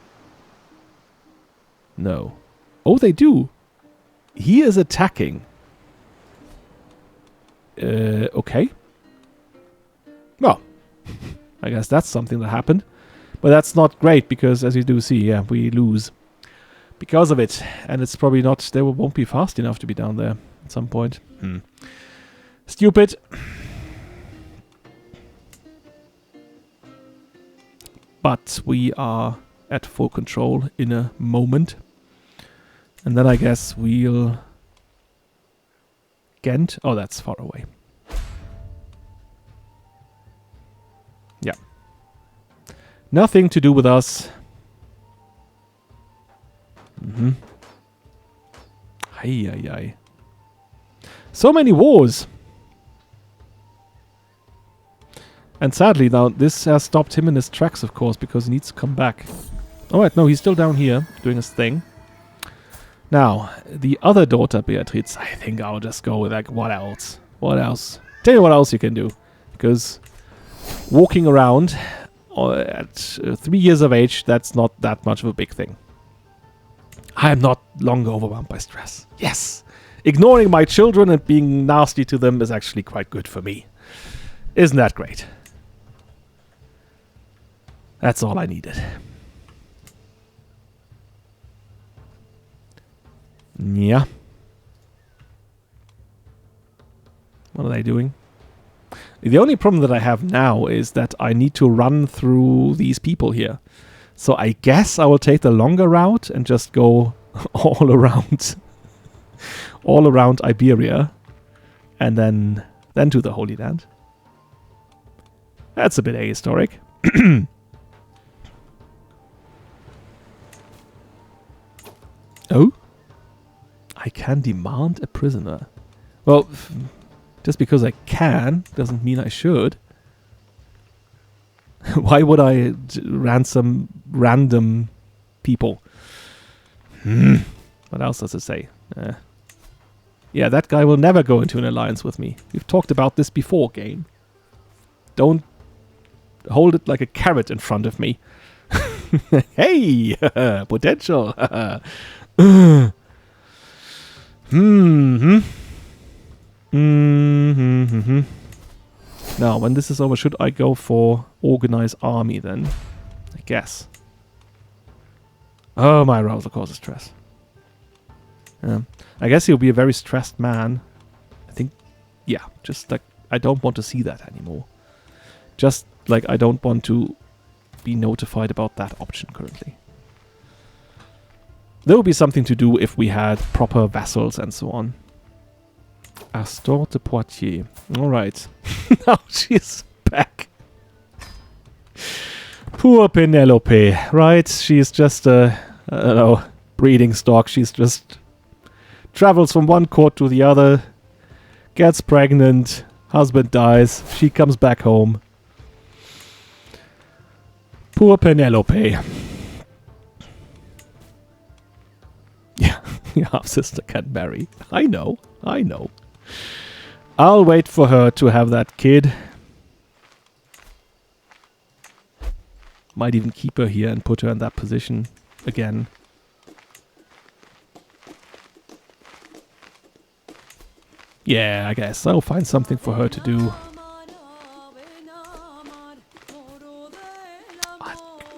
[SPEAKER 1] No. Oh, they do. He is attacking. Okay. Well, I guess that's something that happened. But that's not great because, as you do see, yeah, we lose because of it. And it's probably not... They won't be fast enough to be down there at some point. Stupid. But we are at full control in a moment. And then I guess we'll... Ghent? Oh, that's far away. Yeah. Nothing to do with us. Ay. So many wars. And sadly, now, this has stopped him in his tracks, of course, because he needs to come back. Alright, no, he's still down here, doing his thing. Now, the other daughter, Beatrice, I think I'll just go with, like, what else? What else? Tell you what else you can do. Because walking around at 3 years of age, that's not that much of a big thing. I am not longer overwhelmed by stress. Yes! Ignoring my children and being nasty to them is actually quite good for me. Isn't that great? That's all I needed. Yeah. What are they doing? The only problem that I have now is that I need to run through these people here. So I guess I will take the longer route and just go all around Iberia and then to the Holy Land. That's a bit ahistoric. Oh? I can demand a prisoner. Well, just because I can doesn't mean I should. Why would I ransom random people? What else does it say? Yeah, that guy will never go into an alliance with me. We've talked about this before, game. Don't hold it like a carrot in front of me. Hey! Potential! Now, when this is over, should I go for organized army then? I guess. Oh, my arousal causes stress. I guess he'll be a very stressed man. I think, yeah, just like, I don't want to see that anymore. Just like I don't want to be notified about that option currently. There would be something to do if we had proper vassals and so on. Astor de Poitiers. Alright. Now she's back. Poor Penelope. Right? She's just a, I don't know, breeding stock. She's just travels from one court to the other, gets pregnant, husband dies, she comes back home. Poor Penelope. Yeah, your half-sister can marry. I know. I'll wait for her to have that kid. Might even keep her here and put her in that position again. Yeah, I guess I'll find something for her to do.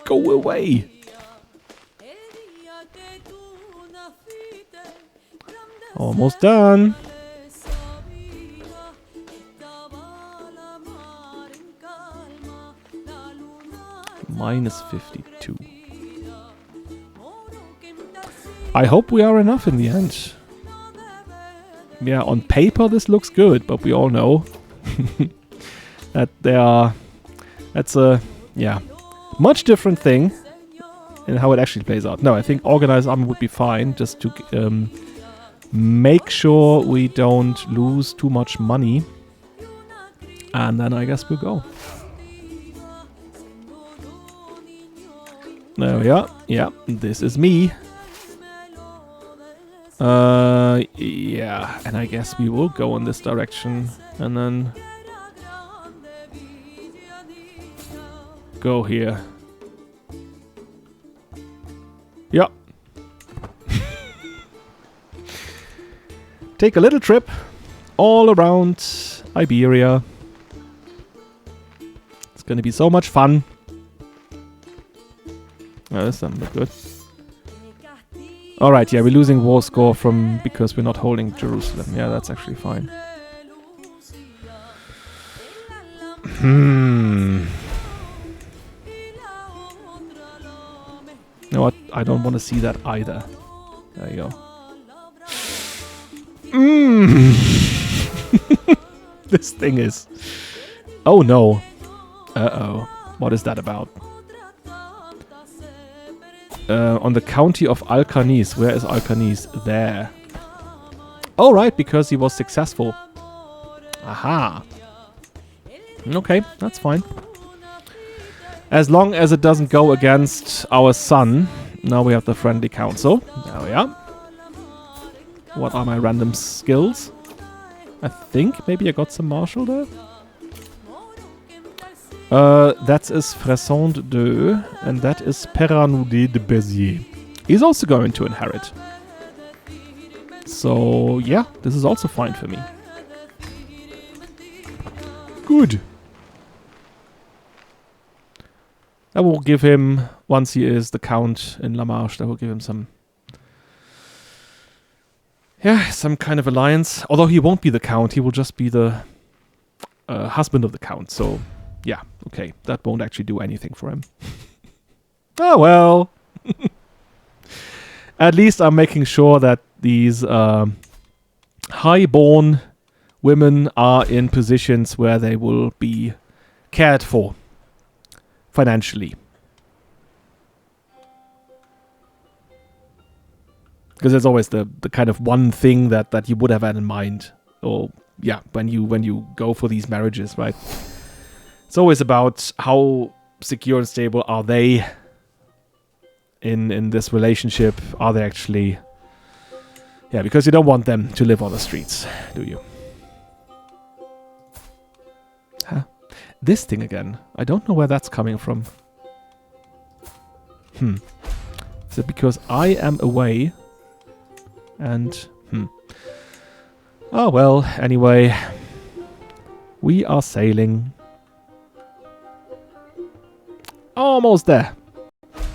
[SPEAKER 1] Go away! Almost done. Minus 52. I hope we are enough in the end. Yeah, on paper this looks good, but we all know that that's a much different thing in how it actually plays out. No, I think organized army would be fine, just to make sure we don't lose too much money, and then I guess we'll go. There we are. Yeah, this is me. Yeah, and I guess we will go in this direction and then go here. Yeah. Take a little trip all around Iberia. It's gonna be so much fun. Oh, this doesn't look good. Alright, yeah, we're losing war score because we're not holding Jerusalem. Yeah, that's actually fine. You know what? I don't want to see that either. There you go. This thing is... Oh no. Uh-oh. What is that about? On the county of Alcanis. Where is Alcanis? There. Oh, right, because he was successful. Aha. Okay, that's fine. As long as it doesn't go against our son. Now we have the friendly council. There we are. What are my random skills? I think maybe I got some martial there. That is Fresson de, and that is Perranoudet de Béziers. He's also going to inherit. So, yeah, this is also fine for me. Good. I will give him, once he is the Count in La Marche, I will give him some... Yeah, some kind of alliance. Although he won't be the Count, he will just be the husband of the Count, so... Yeah, okay, that won't actually do anything for him. Oh well. At least I'm making sure that these high-born women are in positions where they will be cared for financially. Because there's always the kind of one thing that you would have had in mind. Or, yeah, when you go for these marriages, right? It's always about how secure and stable are they in this relationship. Are they actually... Yeah, because you don't want them to live on the streets, do you? Huh? This thing again. I don't know where that's coming from. Is it because I am away? And... Oh well, anyway. We are sailing... Almost there.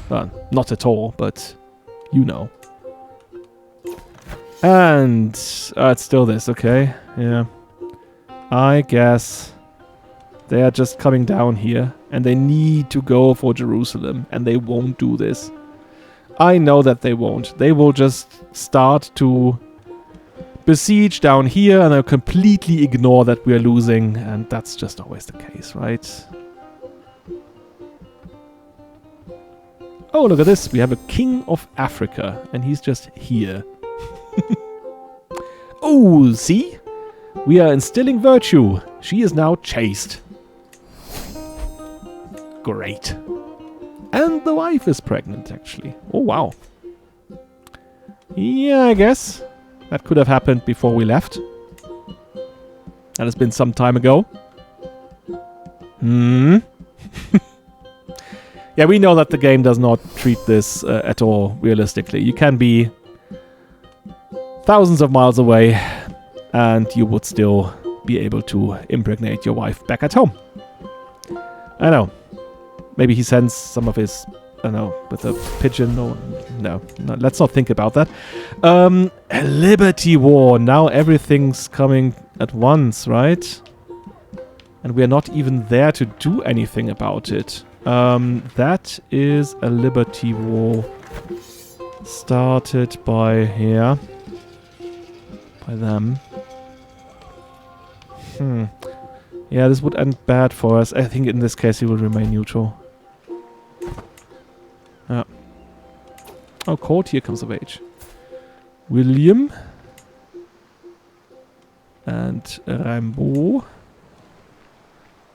[SPEAKER 1] Well, not at all, but you know. And it's still this, okay? Yeah. I guess they are just coming down here and they need to go for Jerusalem and they won't do this. I know that they won't. They will just start to besiege down here and they'll completely ignore that we're losing, and that's just always the case, right? Oh, look at this. We have a king of Africa, and he's just here. Oh, see? We are instilling virtue. She is now chaste. Great. And the wife is pregnant, actually. Oh, wow. Yeah, I guess. That could have happened before we left. That has been some time ago. Hmm. Yeah, we know that the game does not treat this at all realistically. You can be thousands of miles away and you would still be able to impregnate your wife back at home. I know. Maybe he sends some of his, I don't know, with a pigeon or... No, let's not think about that. A Liberty War. Now everything's coming at once, right? And we're not even there to do anything about it. That is a Liberty War started by here. By them. Yeah, this would end bad for us. I think in this case he will remain neutral. Yeah. Oh, Courtier comes of age. William. And Rimbaud.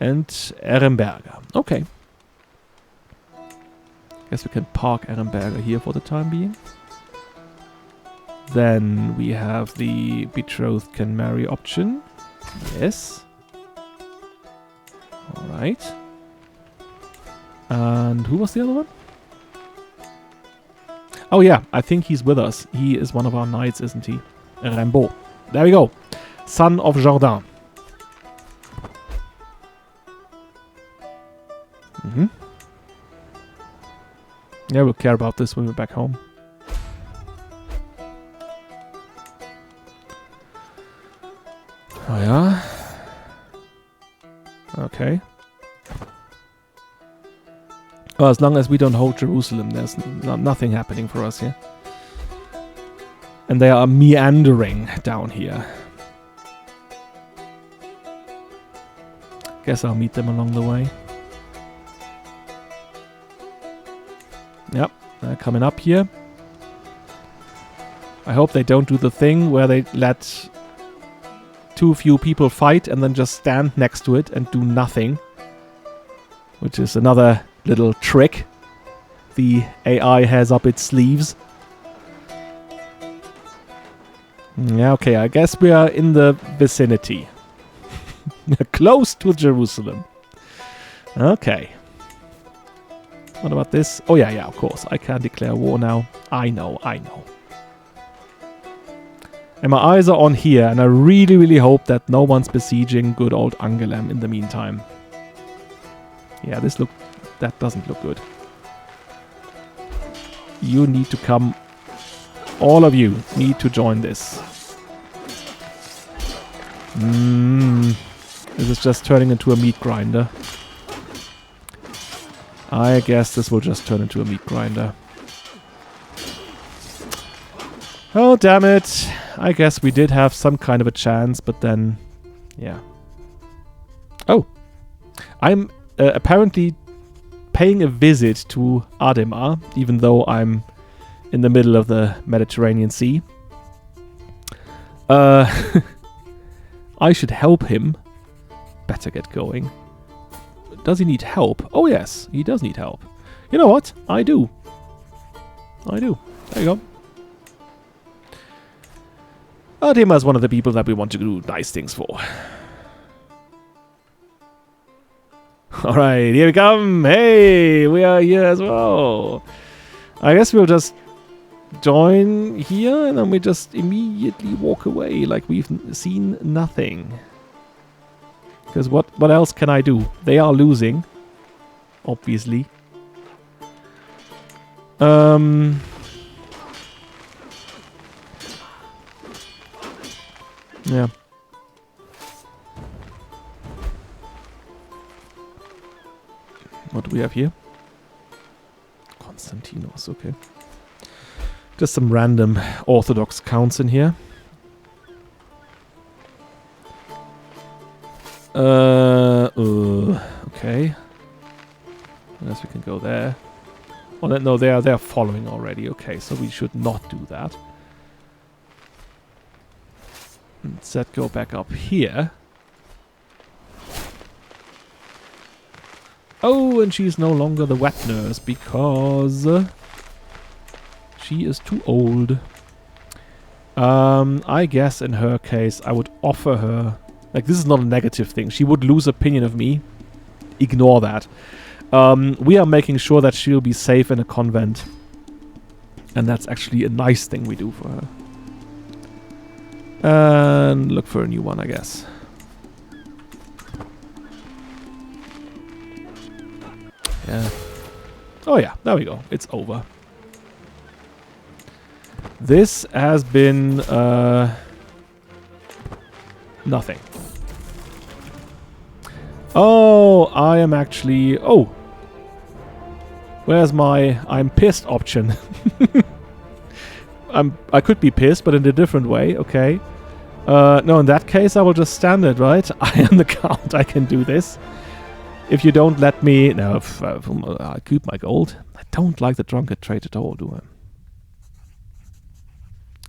[SPEAKER 1] And Ehrenberger. Okay. Guess we can park Ehrenberger here for the time being. Then we have the betrothed can marry option. Yes. Alright. And who was the other one? Oh yeah, I think he's with us. He is one of our knights, isn't he? Rimbaud. There we go. Son of Jourdain. Yeah, we'll care about this when we're back home. Oh yeah? Okay. Well, as long as we don't hold Jerusalem, there's nothing happening for us here. And they are meandering down here. Guess I'll meet them along the way. Yep, they're coming up here. I hope they don't do the thing where they let too few people fight and then just stand next to it and do nothing. Which is another little trick the AI has up its sleeves. Yeah, okay, I guess we are in the vicinity. Close to Jerusalem. Okay. What about this? Oh yeah, of course. I can declare war now. I know. And my eyes are on here, and I really, really hope that no one's besieging good old Angoulême in the meantime. Yeah, that doesn't look good. You need to come. All of you need to join this. This is just turning into a meat grinder. I guess this will just turn into a meat grinder. Oh, damn it. I guess we did have some kind of a chance, but then... Yeah. Oh. I'm apparently paying a visit to Ademar, even though I'm in the middle of the Mediterranean Sea. I should help him. Better get going. Does he need help? Oh yes, he does need help. You know what? I do. There you go. Ademar is one of the people that we want to do nice things for. Alright, here we come. Hey, we are here as well. I guess we'll just join here and then we just immediately walk away like we've seen nothing. Because what else can I do? They are losing. Obviously. Yeah. What do we have here? Constantinos, okay. Just some random Orthodox counts in here. Okay. Unless we can go there. Oh no, they're following already. Okay, so we should not do that. Instead, go back up here. Oh, and she's no longer the wet nurse because she is too old. I guess in her case, I would offer her Like, this is not a negative thing. She would lose opinion of me. Ignore that. We are making sure that she'll be safe in a convent. And that's actually a nice thing we do for her. And look for a new one, I guess. Yeah. Oh yeah, there we go. It's over. This has been nothing. Oh, I am actually... Oh! Where's my I'm pissed option? I could be pissed, but in a different way. Okay. No, in that case, I will just stand it, right? I am the count. I can do this. If you don't let me... No, I keep my gold. I don't like the drunkard trait at all, do I?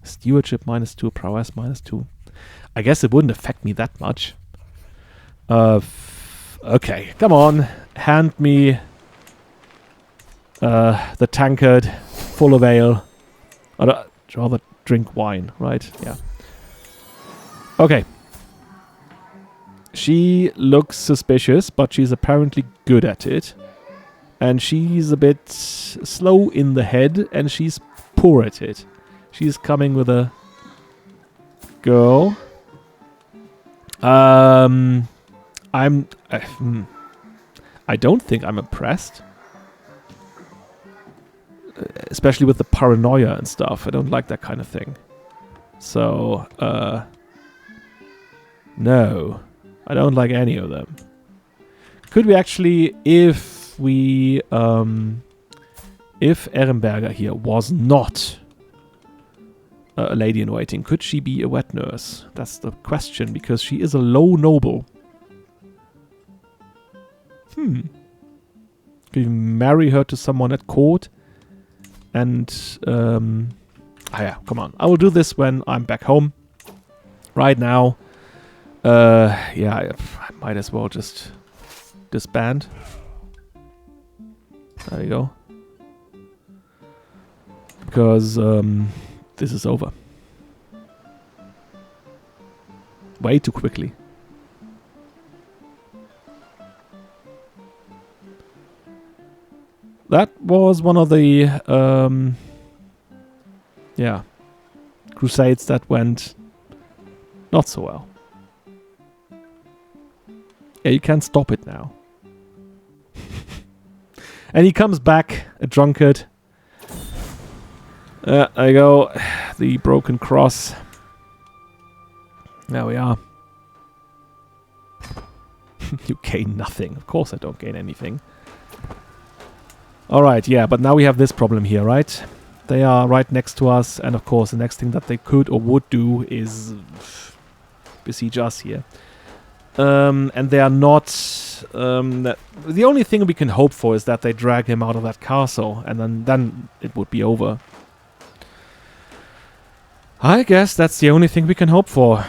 [SPEAKER 1] Stewardship -2, prowess -2. I guess it wouldn't affect me that much. Okay, come on. Hand me the tankard full of ale. I'd rather drink wine, right? Yeah. Okay. She looks suspicious, but she's apparently good at it. And she's a bit slow in the head, and she's poor at it. She's coming with a girl. I don't think I'm impressed. Especially with the paranoia and stuff. I don't like that kind of thing. So, no. I don't like any of them. Could we actually, if Ehrenberger here was not a lady in waiting, could she be a wet nurse? That's the question, because she is a low noble. Could you marry her to someone at court? And, yeah, come on. I will do this when I'm back home. Right now, yeah, I might as well just disband. There you go. Because, this is over. Way too quickly. That was one of the, yeah, crusades that went not so well. Yeah, you can't stop it now. And he comes back, a drunkard. There you go. The broken cross. There we are. You gain nothing. Of course I don't gain anything. Alright, yeah, but now we have this problem here, right? They are right next to us, and of course the next thing that they could or would do is besiege us here. And they are not... the only thing we can hope for is that they drag him out of that castle, and then it would be over. I guess that's the only thing we can hope for.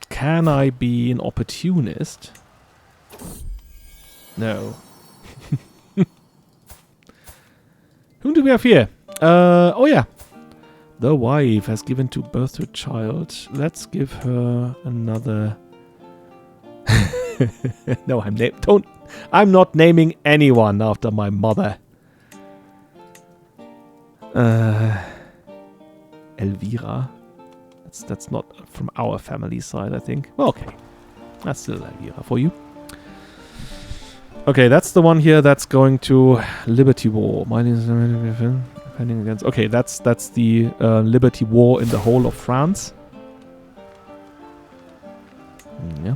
[SPEAKER 1] Can I be an opportunist? No. Whom do we have here? Oh yeah. The wife has given birth to a child. Let's give her another... No, I'm not naming anyone after my mother. Elvira. That's not from our family side, I think. Well, okay. That's still Elvira for you. Okay, that's the one here that's going to Liberty War. Defending against... Okay, that's the Liberty War in the whole of France. Yeah.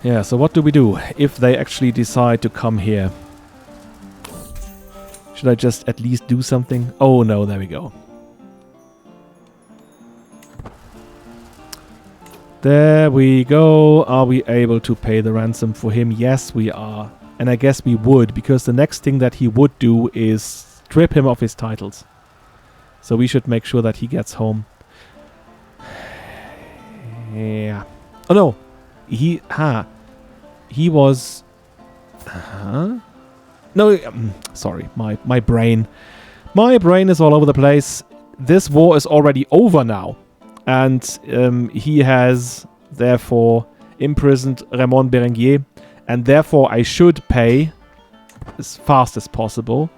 [SPEAKER 1] Yeah, so what do we do if they actually decide to come here? Should I just at least do something? Oh no, there we go. There we go. Are we able to pay the ransom for him? Yes, we are. And I guess we would, because the next thing that he would do is strip him of his titles. So we should make sure that he gets home. Yeah. Oh no. he was... No, sorry, my brain. My brain is all over the place. This war is already over now. And he has, therefore, imprisoned Raymond Berenguer. And therefore, I should pay as fast as possible.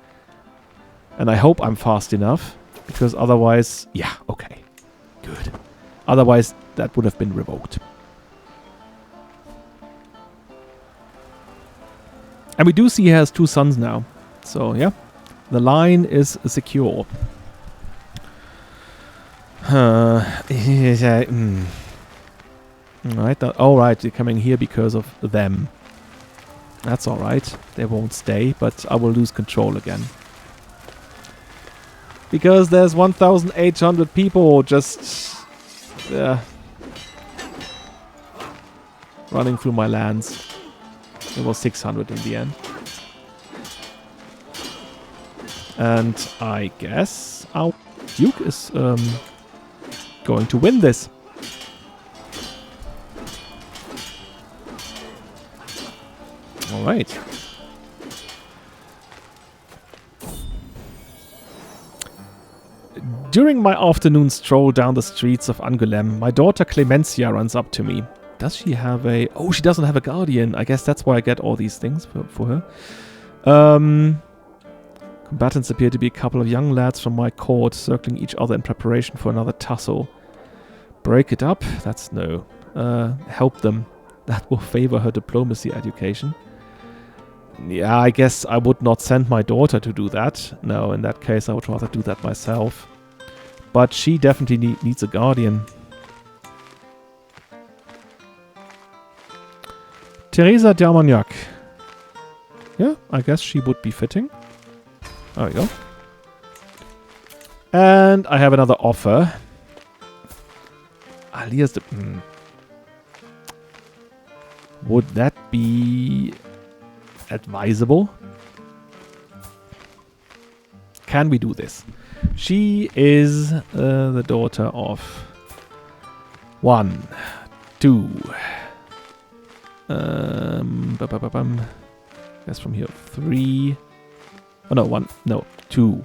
[SPEAKER 1] And I hope I'm fast enough. Because otherwise... Yeah, okay. Good. Otherwise, that would have been revoked. And we do see he has 2 sons now. So, yeah. The line is secure. Alright, alright, they're coming here because of them. That's alright. They won't stay, but I will lose control again. Because there's 1,800 people just... running through my lands. It was 600 in the end. And I guess our Duke is going to win this. Alright. During my afternoon stroll down the streets of Angoulême, my daughter Clemencia runs up to me. Does she have a... Oh, she doesn't have a guardian. I guess that's why I get all these things for her. Combatants appear to be a couple of young lads from my court, circling each other in preparation for another tussle. Break it up? That's no. Help them. That will favor her diplomacy education. Yeah, I guess I would not send my daughter to do that. No, in that case I would rather do that myself. But she definitely needs a guardian. Teresa d'Armagnac. Yeah, I guess she would be fitting. There we go. And I have another offer. Alias the... Would that be advisable? Can we do this? She is the daughter of 1, 2... Guess from here 3. Oh no, 1. No, 2.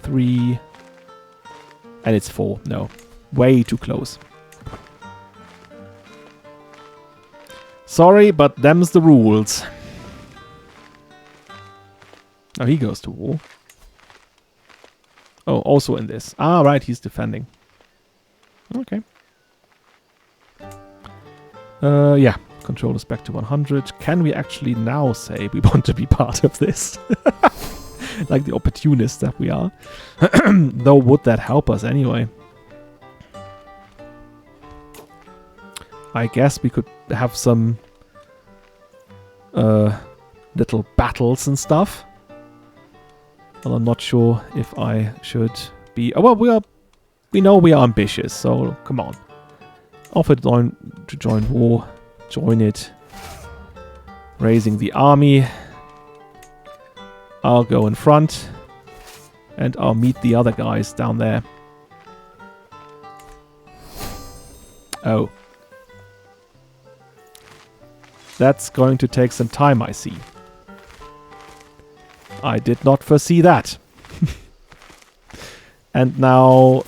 [SPEAKER 1] 3. And it's 4. No. Way too close. Sorry, but them's the rules. Oh, he goes to war. Oh, also in this. Ah, right, he's defending. Okay. Yeah, control is back to 100. Can we actually now say we want to be part of this? Like the opportunists that we are. Though, would that help us anyway? I guess we could have some little battles and stuff. Well, I'm not sure if I should be... Oh, well, we know we are ambitious, so come on. Offer to join war. Join it. Raising the army. I'll go in front. And I'll meet the other guys down there. Oh. That's going to take some time, I see. I did not foresee that. And now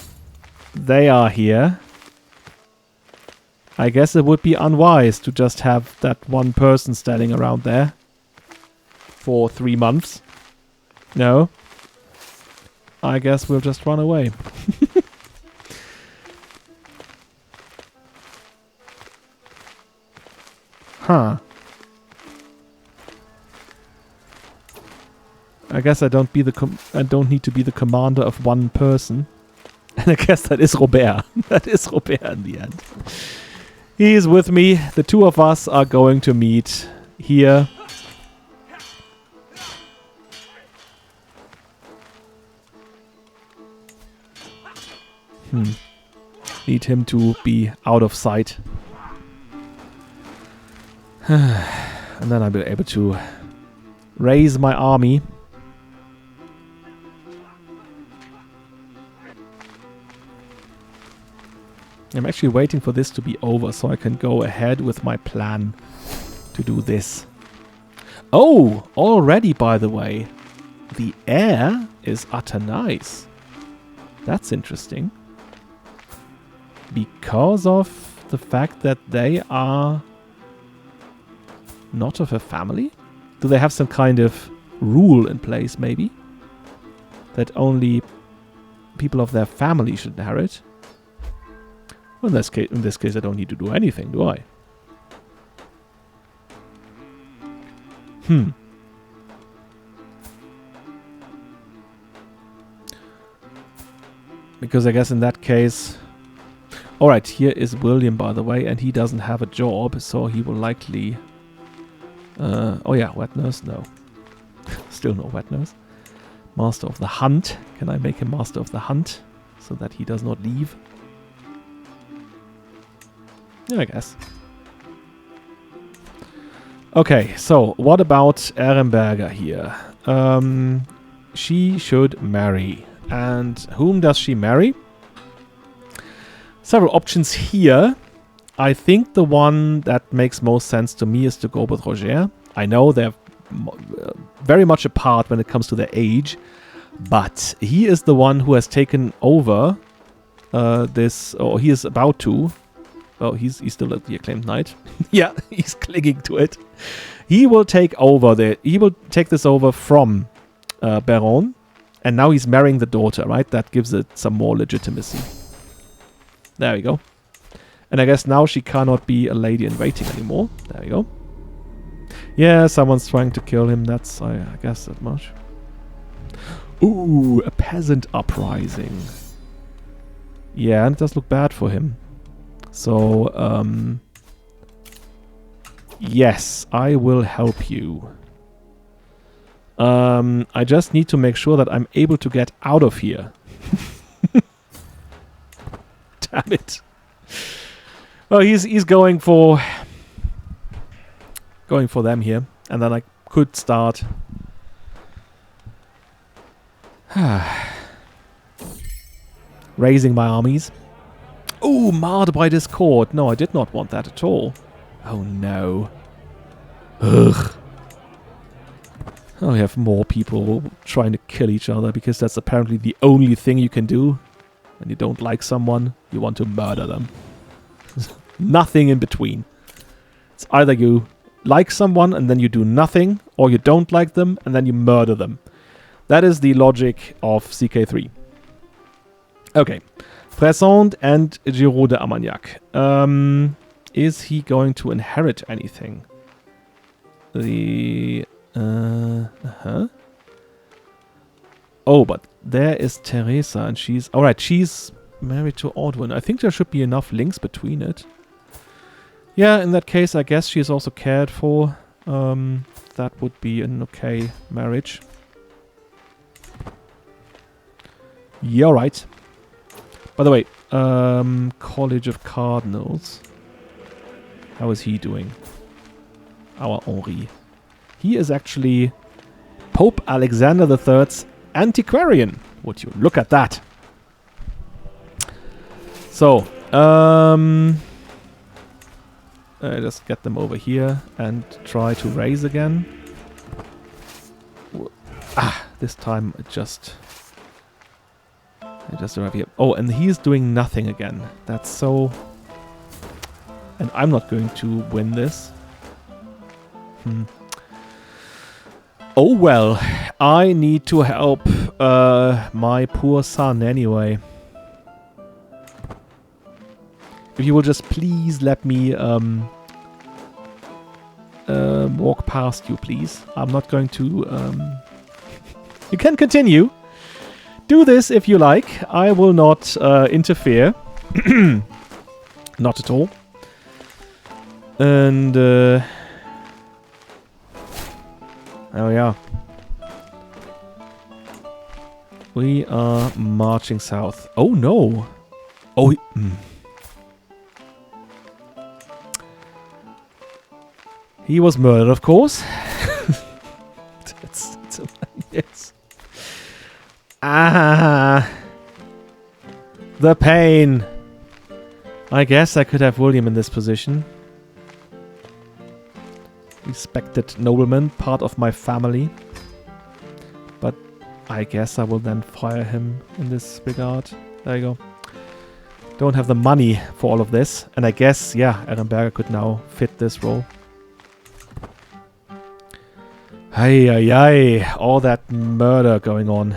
[SPEAKER 1] they are here. I guess it would be unwise to just have that one person standing around there for 3 months. No. I guess we'll just run away. Huh. I guess I don't need to be the commander of one person. And I guess that is Robert. That is Robert in the end. He is with me. The two of us are going to meet here. Need him to be out of sight. And then I'll be able to raise my army. I'm actually waiting for this to be over so I can go ahead with my plan to do this. Oh, already, by the way, the air is utter nice. That's interesting. Because of the fact that they are not of a family? Do they have some kind of rule in place, maybe? That only people of their family should inherit? Well, in this case, I don't need to do anything, do I? Because I guess in that case... Alright, here is William, by the way, and he doesn't have a job, so he will likely... oh yeah, wet nurse? No. Still no wet nurse. Master of the Hunt. Can I make him Master of the Hunt? So that he does not leave? Yeah, I guess. Okay, so what about Ehrenberger here? She should marry. And whom does she marry? Several options here. I think the one that makes most sense to me is to go with Roger. I know they're very much apart when it comes to their age, but he is the one who has taken over this, or he is about to. Oh, he's still at the Acclaimed Knight. Yeah, he's clinging to it. He will take over he will take this over from Baron, and now he's marrying the daughter, right? That gives it some more legitimacy. There we go. And I guess now she cannot be a lady in waiting anymore. There we go. Yeah, someone's trying to kill him. That's, I guess, that much. Ooh, a peasant uprising. Yeah, and it does look bad for him. So, yes, I will help you. I just need to make sure that I'm able to get out of here. Damn it. Well, he's going for them here, and then I could start raising my armies. Ooh, marred by discord. No, I did not want that at all. Oh no. Ugh. Oh, we have more people trying to kill each other because that's apparently the only thing you can do. When you don't like someone, you want to murder them. Nothing in between. It's either you like someone and then you do nothing, or you don't like them and then you murder them. That is the logic of CK3. Okay. Fresson and Giraud de Armagnac. Is he going to inherit anything? Oh, but there is Teresa, and she's... Alright, she's married to Ordwin. I think there should be enough links between it. Yeah, in that case, I guess she's also cared for. That would be an okay marriage. Yeah, alright. By the way, College of Cardinals. How is he doing? Our Henri. He is actually Pope Alexander III's antiquarian. Would you look at that? So, just get them over here and try to raise again. This time I just arrive here. Oh, and he's doing nothing again. That's so... And I'm not going to win this. Oh well, I need to help my poor son anyway. If you will just please let me walk past you, please. I'm not going to... You can continue. Do this if you like. I will not interfere. Not at all. And... oh yeah. We are marching south. Oh no! Oh, he was murdered, of course. Yes. The pain. I guess I could have William in this position. Respected nobleman, part of my family. But I guess I will then fire him in this regard. There you go. Don't have the money for all of this. And I guess, yeah, Ehrenberger could now fit this role. Hey, ay, ay. All that murder going on.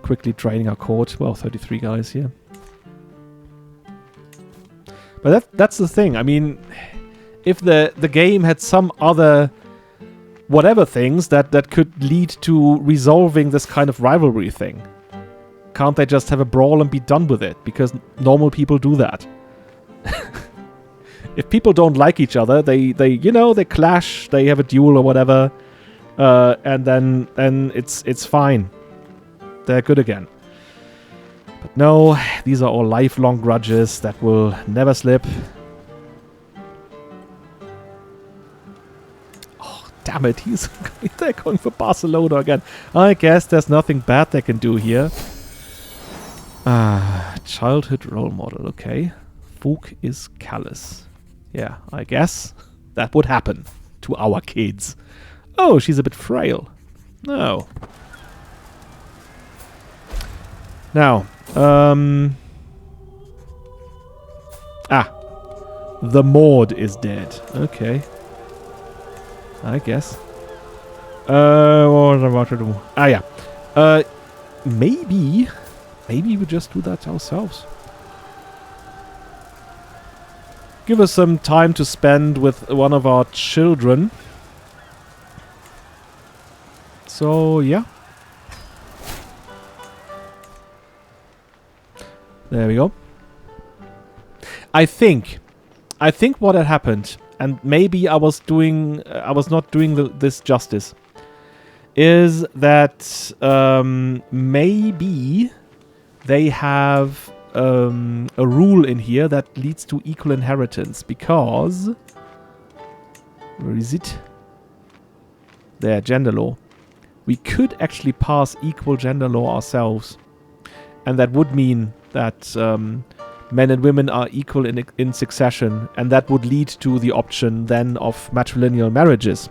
[SPEAKER 1] Quickly draining our court. Well, 33 guys here. But that's the thing. I mean, if the game had some other whatever things that could lead to resolving this kind of rivalry thing, can't they just have a brawl and be done with it? Because normal people do that. If people don't like each other, they clash, they have a duel or whatever, and then it's fine. They're good again. But no, these are all lifelong grudges that will never slip. Oh, damn it, they're going for Barcelona again. I guess there's nothing bad they can do here. Childhood role model, okay. Folk is callous. Yeah, I guess that would happen to our kids. Oh, she's a bit frail. No. Now, the Maud is dead. Okay. I guess. What am I about to do? Yeah. Maybe we just do that ourselves. Give us some time to spend with one of our children. So, yeah. There we go. I think what had happened, and maybe I was not doing this justice, is that maybe they have a rule in here that leads to equal inheritance, because where is it? There, gender law. We could actually pass equal gender law ourselves, and that would mean that men and women are equal in succession, and that would lead to the option then of matrilineal marriages.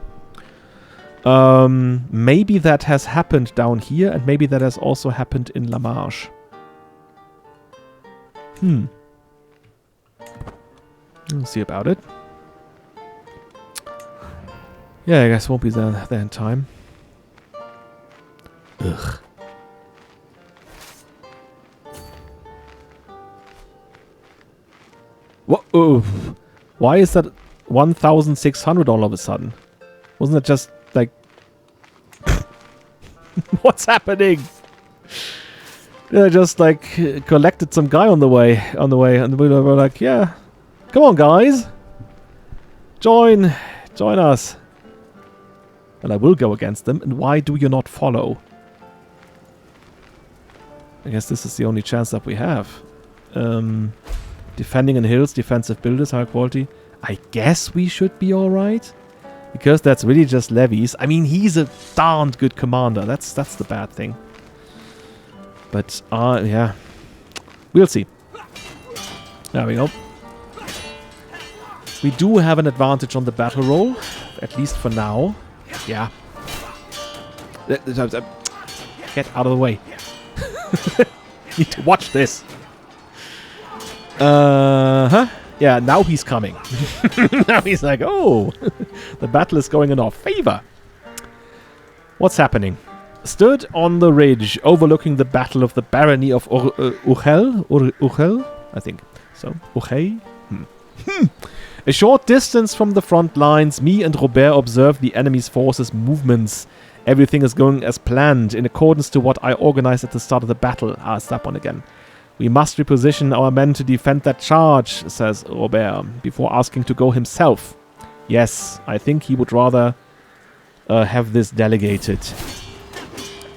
[SPEAKER 1] Maybe that has happened down here, and maybe that has also happened in La Marche. We'll see about it. Yeah, I guess won't be there in time. Ugh. What? Why is that 1,600 all of a sudden? Wasn't it just like... What's happening? They just like collected some guy on the way, and we were like, yeah, come on guys, join us. And I will go against them. And why do you not follow? I guess this is the only chance that we have. Defending in hills, defensive builders, high quality. I guess we should be alright. Because that's really just levies. I mean, he's a darned good commander. That's the bad thing. But, yeah. We'll see. There we go. We do have an advantage on the battle roll. At least for now. Yeah. Get out of the way. Need to watch this. Yeah, now he's coming. Now he's like, oh, the battle is going in our favor. What's happening? Stood on the ridge overlooking the battle of the barony of Uchel, I think. So, Uchel? A short distance from the front lines, me and Robert observed the enemy's forces' movements. Everything is going as planned, in accordance to what I organized at the start of the battle. It's that one again. We must reposition our men to defend that charge, says Robert, before asking to go himself. Yes, I think he would rather have this delegated.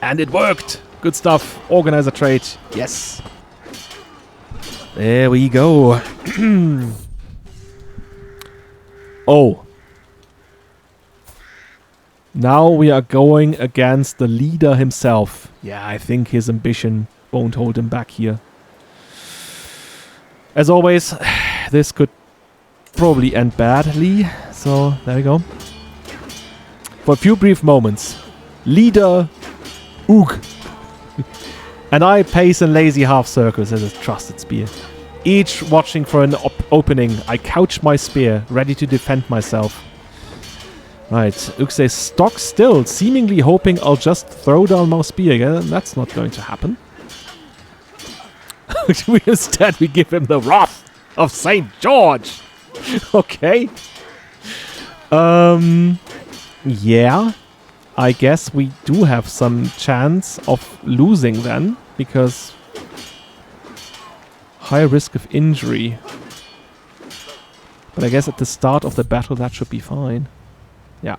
[SPEAKER 1] And it worked! Good stuff. Organizer trait. Yes. There we go. Oh. Now we are going against the leader himself. Yeah, I think his ambition won't hold him back here. As always, this could probably end badly. So, there we go. For a few brief moments, leader Oog and I pace in lazy half circles as a trusted spear. Each watching for an opening, I couch my spear, ready to defend myself. Right, Oog says stock still, seemingly hoping I'll just throw down my spear. Yeah, that's not going to happen. Instead, we give him the wrath of St. George. Okay. Yeah. I guess we do have some chance of losing then, because high risk of injury. But I guess at the start of the battle that should be fine. Yeah.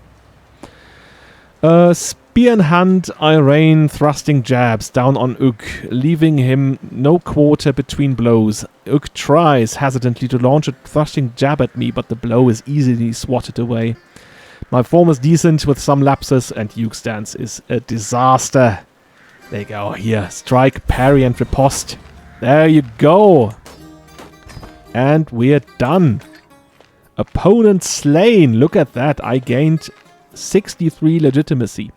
[SPEAKER 1] Spear in hand, I rain thrusting jabs down on Oog, leaving him no quarter between blows. Oog tries hesitantly to launch a thrusting jab at me, but the blow is easily swatted away. My form is decent with some lapses, and Oog's stance is a disaster. There you go. Here, strike, parry, and riposte. There you go. And we're done. Opponent slain. Look at that. I gained 63 legitimacy.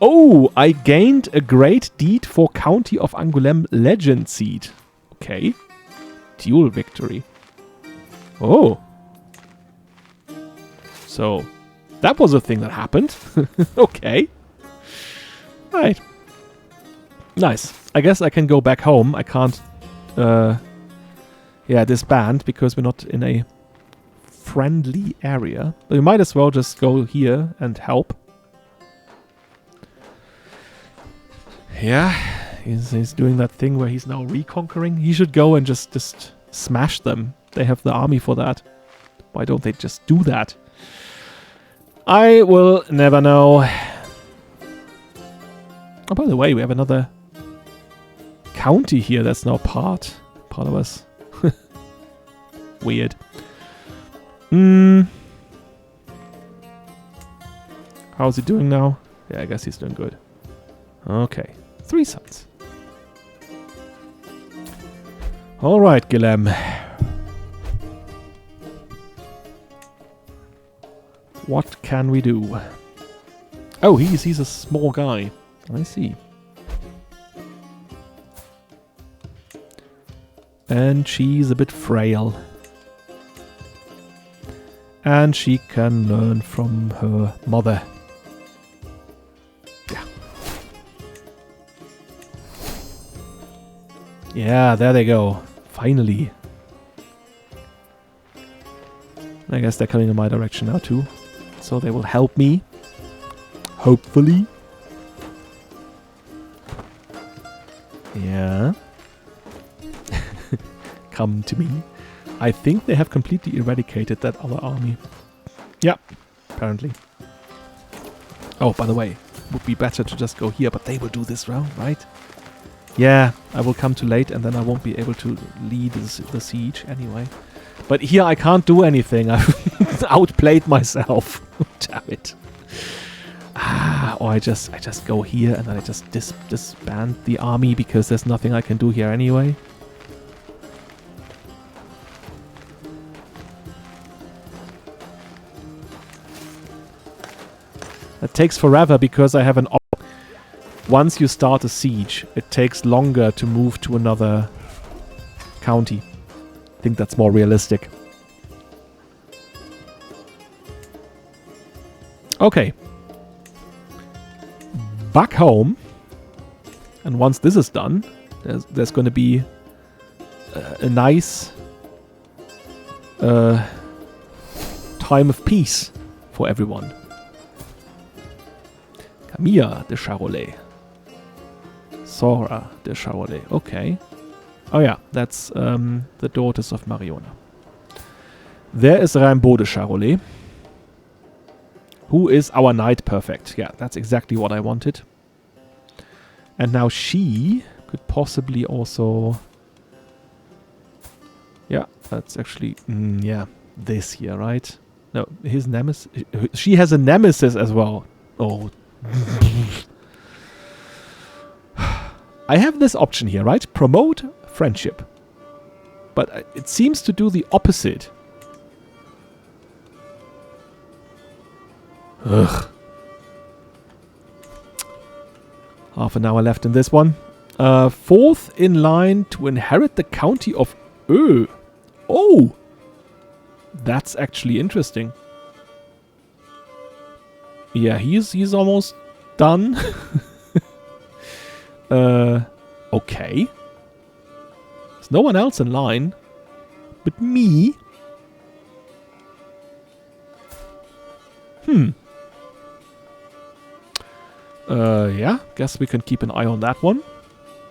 [SPEAKER 1] Oh, I gained a great deed for County of Angoulême legend seed. Okay. Dual victory. Oh. So, that was a thing that happened. Okay. Right. Nice. I guess I can go back home. I can't, disband because we're not in a friendly area. But we might as well just go here and help. Yeah. He's doing that thing where he's now reconquering. He should go and just smash them. They have the army for that. Why don't they just do that? I will never know. Oh, by the way, we have another county here that's now part of us. Weird. How's he doing now? Yeah, I guess he's doing good. Okay. 3 sons. Alright, Guillem. What can we do? Oh, he's a small guy. I see. And she's a bit frail. And she can learn from her mother. Yeah. Yeah, there they go. Finally. I guess they're coming in my direction now too. So they will help me. Hopefully. Yeah. Come to me. I think they have completely eradicated that other army. Yeah, apparently. Oh, by the way, would be better to just go here, but they will do this round, right? Yeah, I will come too late and then I won't be able to lead the siege anyway. But here I can't do anything. I've outplayed myself. Damn it. Or I just go here and then I just disband the army because there's nothing I can do here anyway. It takes forever because I have an once you start a siege, it takes longer to move to another county. I think that's more realistic. Okay. Back home. And once this is done, there's going to be a nice time of peace for everyone. Camilla de Charolais. Sora de Charolais. Okay. Oh yeah, that's the daughters of Mariona. There is Rimbaud de Charolais, who is our knight perfect. Yeah, that's exactly what I wanted. And now she could possibly also... Yeah, that's actually... yeah, this here, right? No, his nemesis... She has a nemesis as well. Oh. I have this option here, right? Promote friendship. But it seems to do the opposite. Ugh. Half an hour left in this one. Fourth in line to inherit the county of Ö. Oh! That's actually interesting. Yeah, he's almost done. Okay. There's no one else in line but me. Yeah, guess we can keep an eye on that one.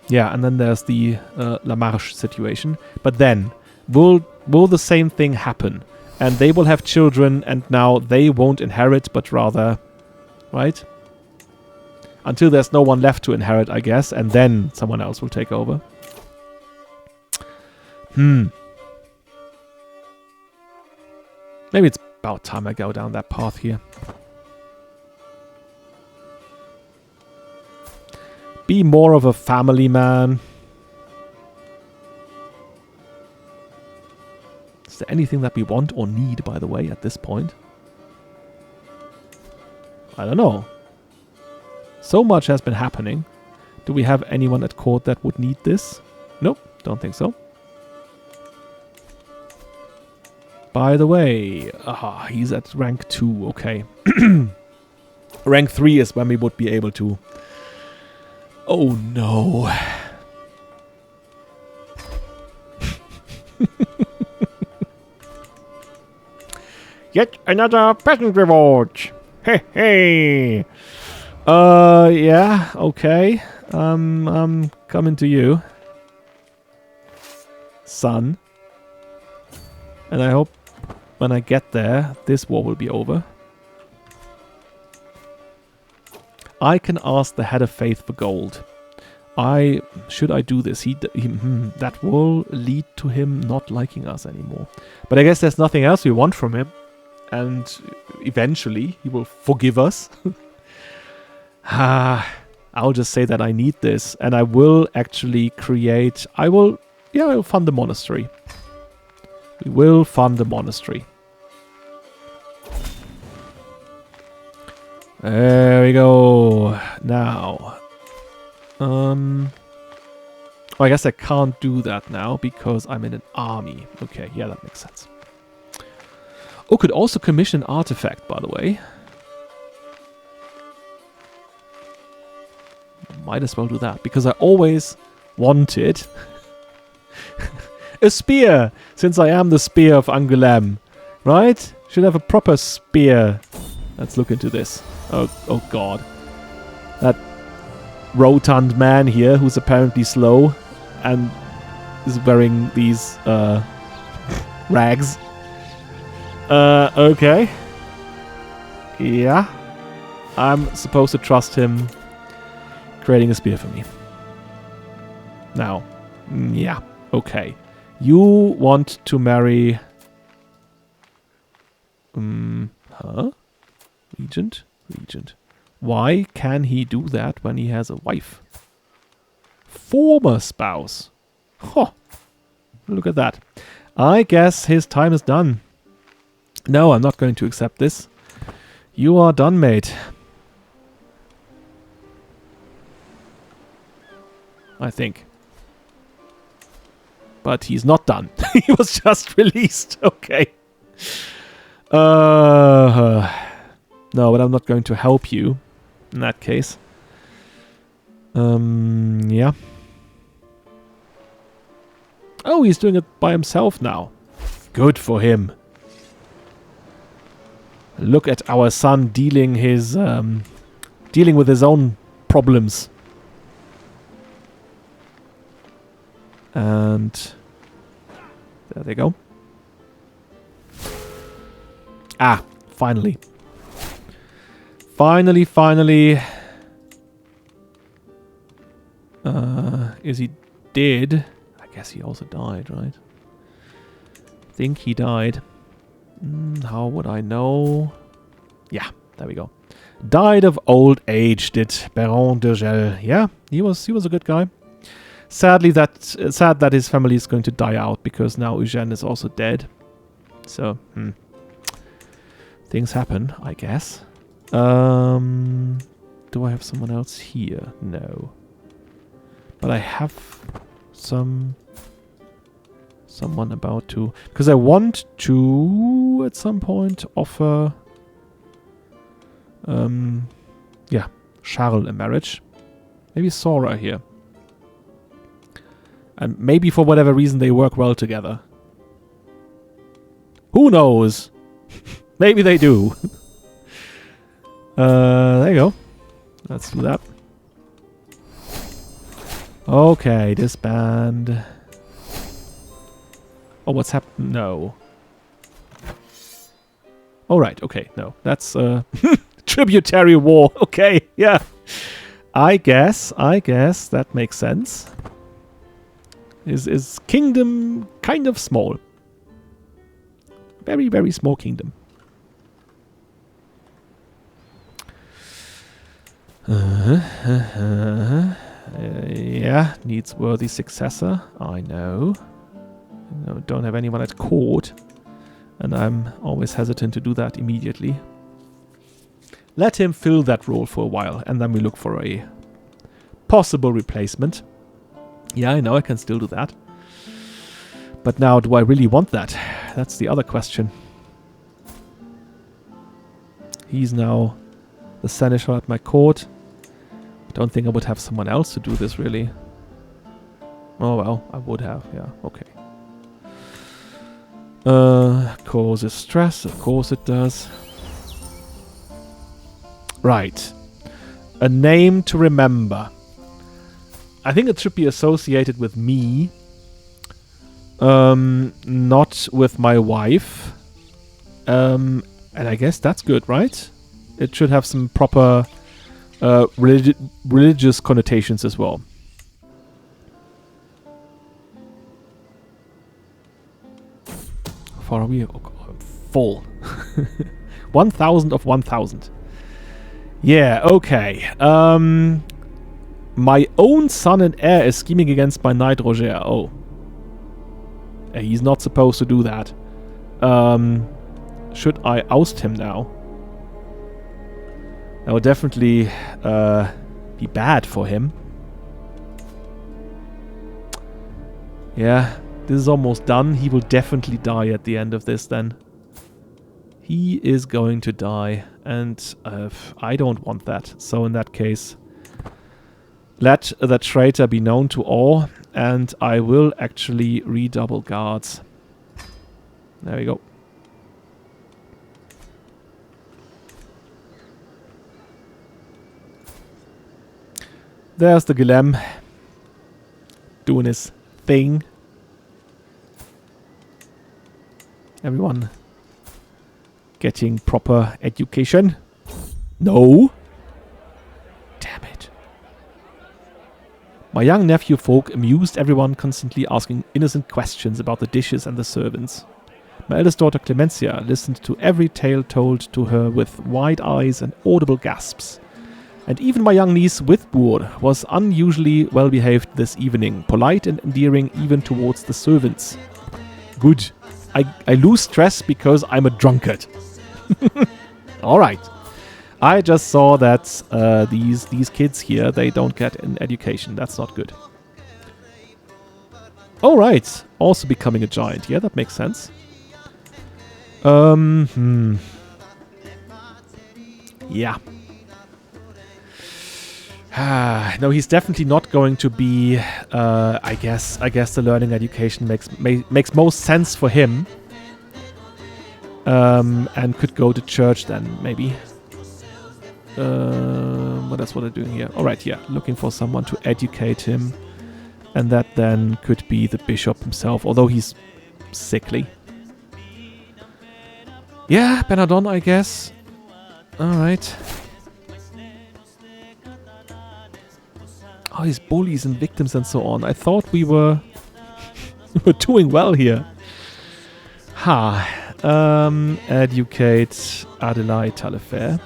[SPEAKER 1] Yeah, and then there's the La Marche situation. But then, will the same thing happen? And they will have children, and now they won't inherit, but rather... Right? Until there's no one left to inherit, I guess, and then someone else will take over. Maybe it's about time I go down that path here. Be more of a family man. Is there anything that we want or need, by the way, at this point? I don't know. So much has been happening. Do we have anyone at court that would need this? Nope, don't think so. By the way, he's at rank 2, okay. Rank 3 is when we would be able to... Oh no. Yet another peasant reward. Hey, hey. Yeah, okay. I'm coming to you, son. And I hope when I get there, this war will be over. I can ask the head of faith for gold. Should I do this? That will lead to him not liking us anymore. But I guess there's nothing else we want from him. And eventually he will forgive us. I'll just say that I need this. And I will actually create... I'll fund the monastery. We will fund the monastery. There we go. Now. I guess I can't do that now because I'm in an army. Okay, yeah, that makes sense. Oh, could also commission an artifact, by the way. Might as well do that because I always wanted a spear, since I am the Spear of Angoulême, right? Should have a proper spear. Let's look into this. Oh god. That rotund man here who's apparently slow and is wearing these rags. Okay. Yeah. I'm supposed to trust him creating a spear for me. Now. Yeah. Okay. You want to marry... Regent? Regent. Why can he do that when he has a wife? Former spouse. Huh. Look at that. I guess his time is done. No, I'm not going to accept this. You are done, mate. I think. But he's not done. He was just released. Okay. No, but I'm not going to help you in that case. Yeah. Oh, he's doing it by himself now. Good for him. Look at our son dealing with his own problems. And there they go. Ah, finally. Finally. Is he dead? I guess he also died, right? I think he died. How would I know? Yeah, there we go. Died of old age, did Baron de Gel. Yeah, he was a good guy. sad that his family is going to die out because now Eugène is also dead. So, things happen, I guess. Do I have someone else here? No. But I have someone about to... Because I want to, at some point, offer... Charles a marriage. Maybe Sora here. And maybe for whatever reason they work well together. Who knows? Maybe they do. There you go. Let's do that. Okay, disband. Oh, what's happened? No. Oh, right. Okay, no. That's tributary war. Okay, yeah. I guess that makes sense. Is kingdom kind of small. Very, very small kingdom. Yeah, needs worthy successor. I know. No, don't have anyone at court. And I'm always hesitant to do that immediately. Let him fill that role for a while, and then we look for a possible replacement. Yeah, I know I can still do that. But now, do I really want that? That's the other question. He's now the seneschal at my court. I don't think I would have someone else to do this, really. Oh, well, I would have. Yeah, okay. Causes stress. Of course it does. Right. A name to remember. I think it should be associated with me. Not with my wife. And I guess that's good, right? It should have some proper religious connotations as well. How far are we? Oh, God, full. 1,000 of 1,000. Yeah, okay. My own son and heir is scheming against my knight Roger. Oh. He's not supposed to do that. Should I oust him now? That would definitely be bad for him. Yeah, this is almost done. He will definitely die at the end of this then. He is going to die, and I don't want that. So in that case, let the traitor be known to all, and I will actually redouble guards. There we go. There's the Angoulême doing his thing. Everyone getting proper education. No. Damn it. My young nephew folk amused everyone, constantly asking innocent questions about the dishes and the servants. My eldest daughter Clemencia listened to every tale told to her with wide eyes and audible gasps. And even my young niece Withbourg was unusually well behaved this evening, polite and endearing even towards the servants. Good. I lose stress because I'm a drunkard. Alright. I just saw that these kids here, they don't get an education. That's not good. Alright. Also becoming a giant. Yeah, that makes sense. Yeah. No, he's definitely not going to be. I guess the learning education makes most sense for him. And could go to church then, maybe. What else? What are they doing here? All right, yeah, looking for someone to educate him, and that then could be the bishop himself, although he's sickly. Yeah, Benadon, I guess. All right. Oh, his bullies and victims and so on. I thought we were doing well here. Educate Adelaide Taillefer.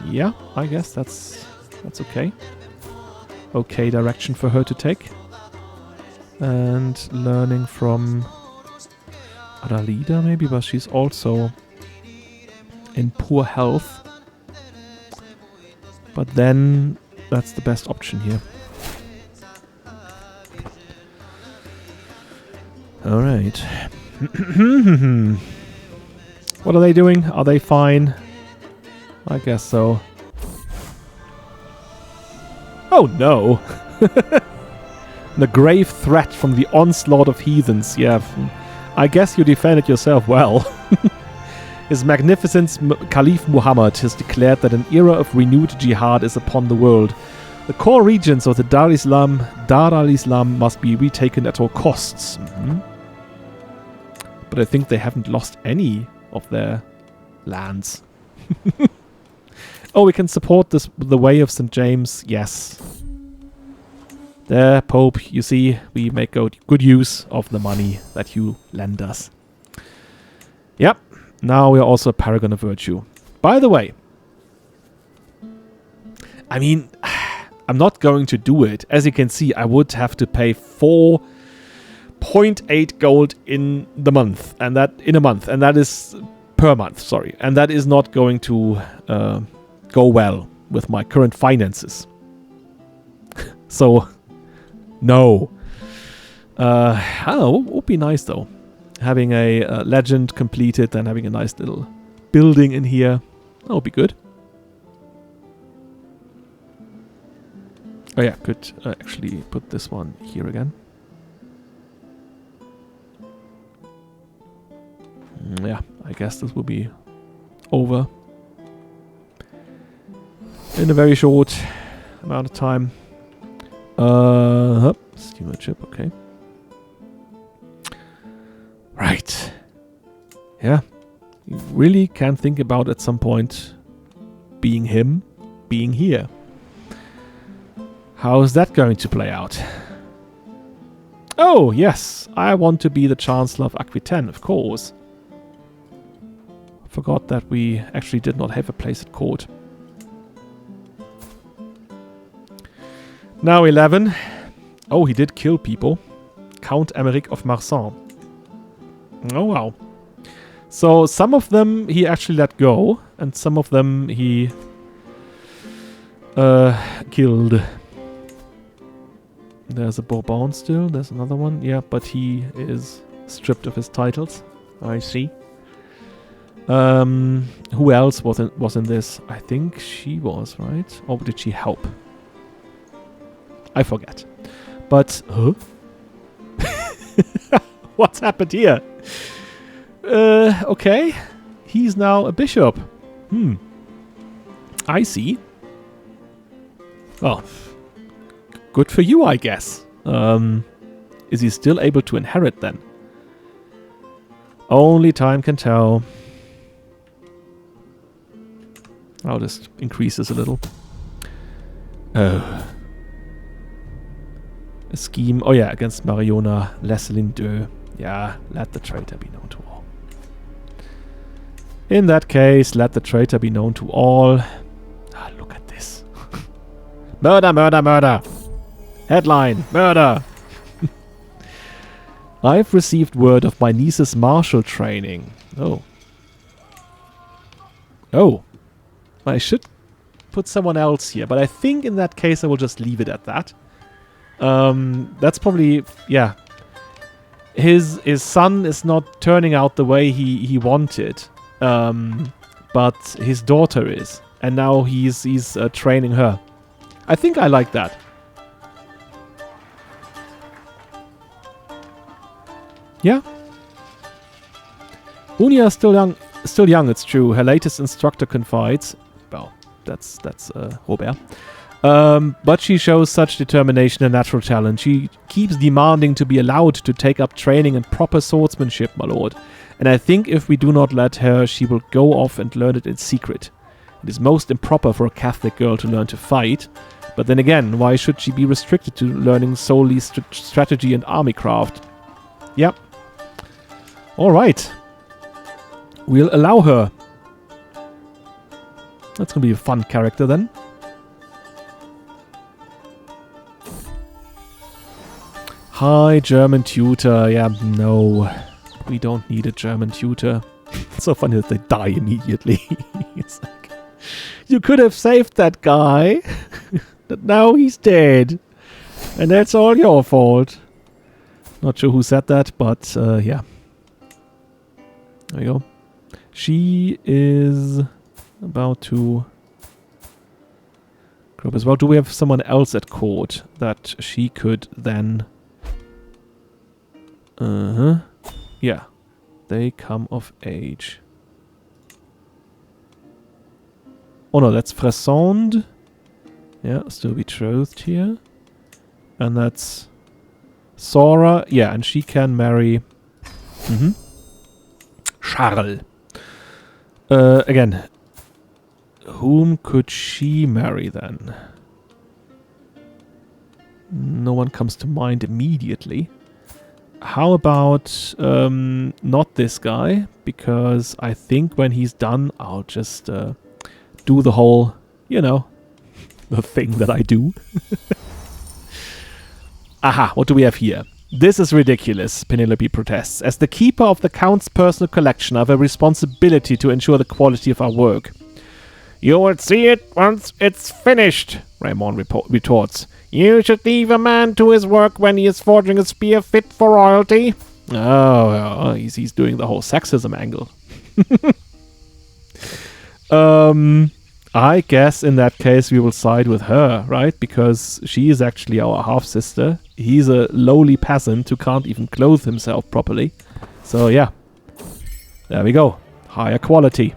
[SPEAKER 1] Yeah, I guess that's okay. okay direction for her to take. And learning from Adalida maybe, but she's also in poor health. But then that's the best option here. Alright. What are they doing? Are they fine? I guess so. Oh no! The grave threat from the onslaught of heathens. Yeah, I guess you defended yourself well. His Magnificence Caliph Muhammad has declared that an era of renewed jihad is upon the world. The core regions of the Dar al-Islam must be retaken at all costs. But I think they haven't lost any of their lands. Oh, we can support the Way of St. James. Yes. There, Pope, you see, we make good use of the money that you lend us. Yep. Now we are also a paragon of virtue. By the way, I mean, I'm not going to do it. As you can see, I would have to pay 4.8 gold in a month, and that is per month, sorry. And that is not going to go well with my current finances. So, no. I don't know, it would be nice though. Having a legend completed and having a nice little building in here. That would be good. Oh yeah, could actually put this one here again. Yeah, I guess this will be over in a very short amount of time. Steamer chip, okay. Right. Yeah. You really can think about at some point being him, being here. How is that going to play out? Oh, yes. I want to be the Chancellor of Aquitaine, of course. Forgot that we actually did not have a place at court. Now 11. Oh, he did kill people. Count Emeric of Marsan. Oh, wow. So some of them he actually let go, and some of them he killed. There's a Bourbon still. There's another one. Yeah, but he is stripped of his titles. I see. Who else was in this? I think she was, right? Or did she help? I forget. But huh? What's happened here? Okay. He's now a bishop. I see. Well, good for you, I guess. Is he still able to inherit then? Only time can tell. I'll just increase this a little. Oh. A scheme. Oh yeah, against Mariona Lesselin II. Yeah, let the traitor be known to all. In that case, let the traitor be known to all. Ah, look at this. Murder, murder, murder. Headline, murder. I've received word of my niece's martial training. Oh. Oh. I should put someone else here, but I think in that case I will just leave it at that. That's probably, yeah. His son is not turning out the way he wanted, but his daughter is, and now he's training her. I think I like that. Yeah. Unia is still young, it's true. Her latest instructor confides. Well, that's Robert. But she shows such determination and natural talent. She keeps demanding to be allowed to take up training in proper swordsmanship, my lord. And I think if we do not let her, she will go off and learn it in secret. It is most improper for a Catholic girl to learn to fight. But then again, why should she be restricted to learning solely strategy and army craft? Yep. Alright. We'll allow her. That's going to be a fun character then. Hi, German tutor. Yeah, no. We don't need a German tutor. It's so funny that they die immediately. It's like, you could have saved that guy. But now he's dead. And that's all your fault. Not sure who said that, but yeah. There we go. She is about to grow up as well. Do we have someone else at court that she could then... Yeah. They come of age. Oh no, that's Fressande. Yeah, still betrothed here. And that's Sora. Yeah, and she can marry... Charles. Again, whom could she marry then? No one comes to mind immediately. How about not this guy? Because I think when he's done, I'll just do the whole, you know, the thing that I do. Aha, what do we have here? This is ridiculous, Penelope protests. As the keeper of the Count's personal collection, I have a responsibility to ensure the quality of our work. You will see it once it's finished, Raymond retorts. You should leave a man to his work when he is forging a spear fit for royalty. Oh, he's doing the whole sexism angle. I guess in that case we will side with her, right? Because she is actually our half-sister. He's a lowly peasant who can't even clothe himself properly. So yeah, there we go. Higher quality.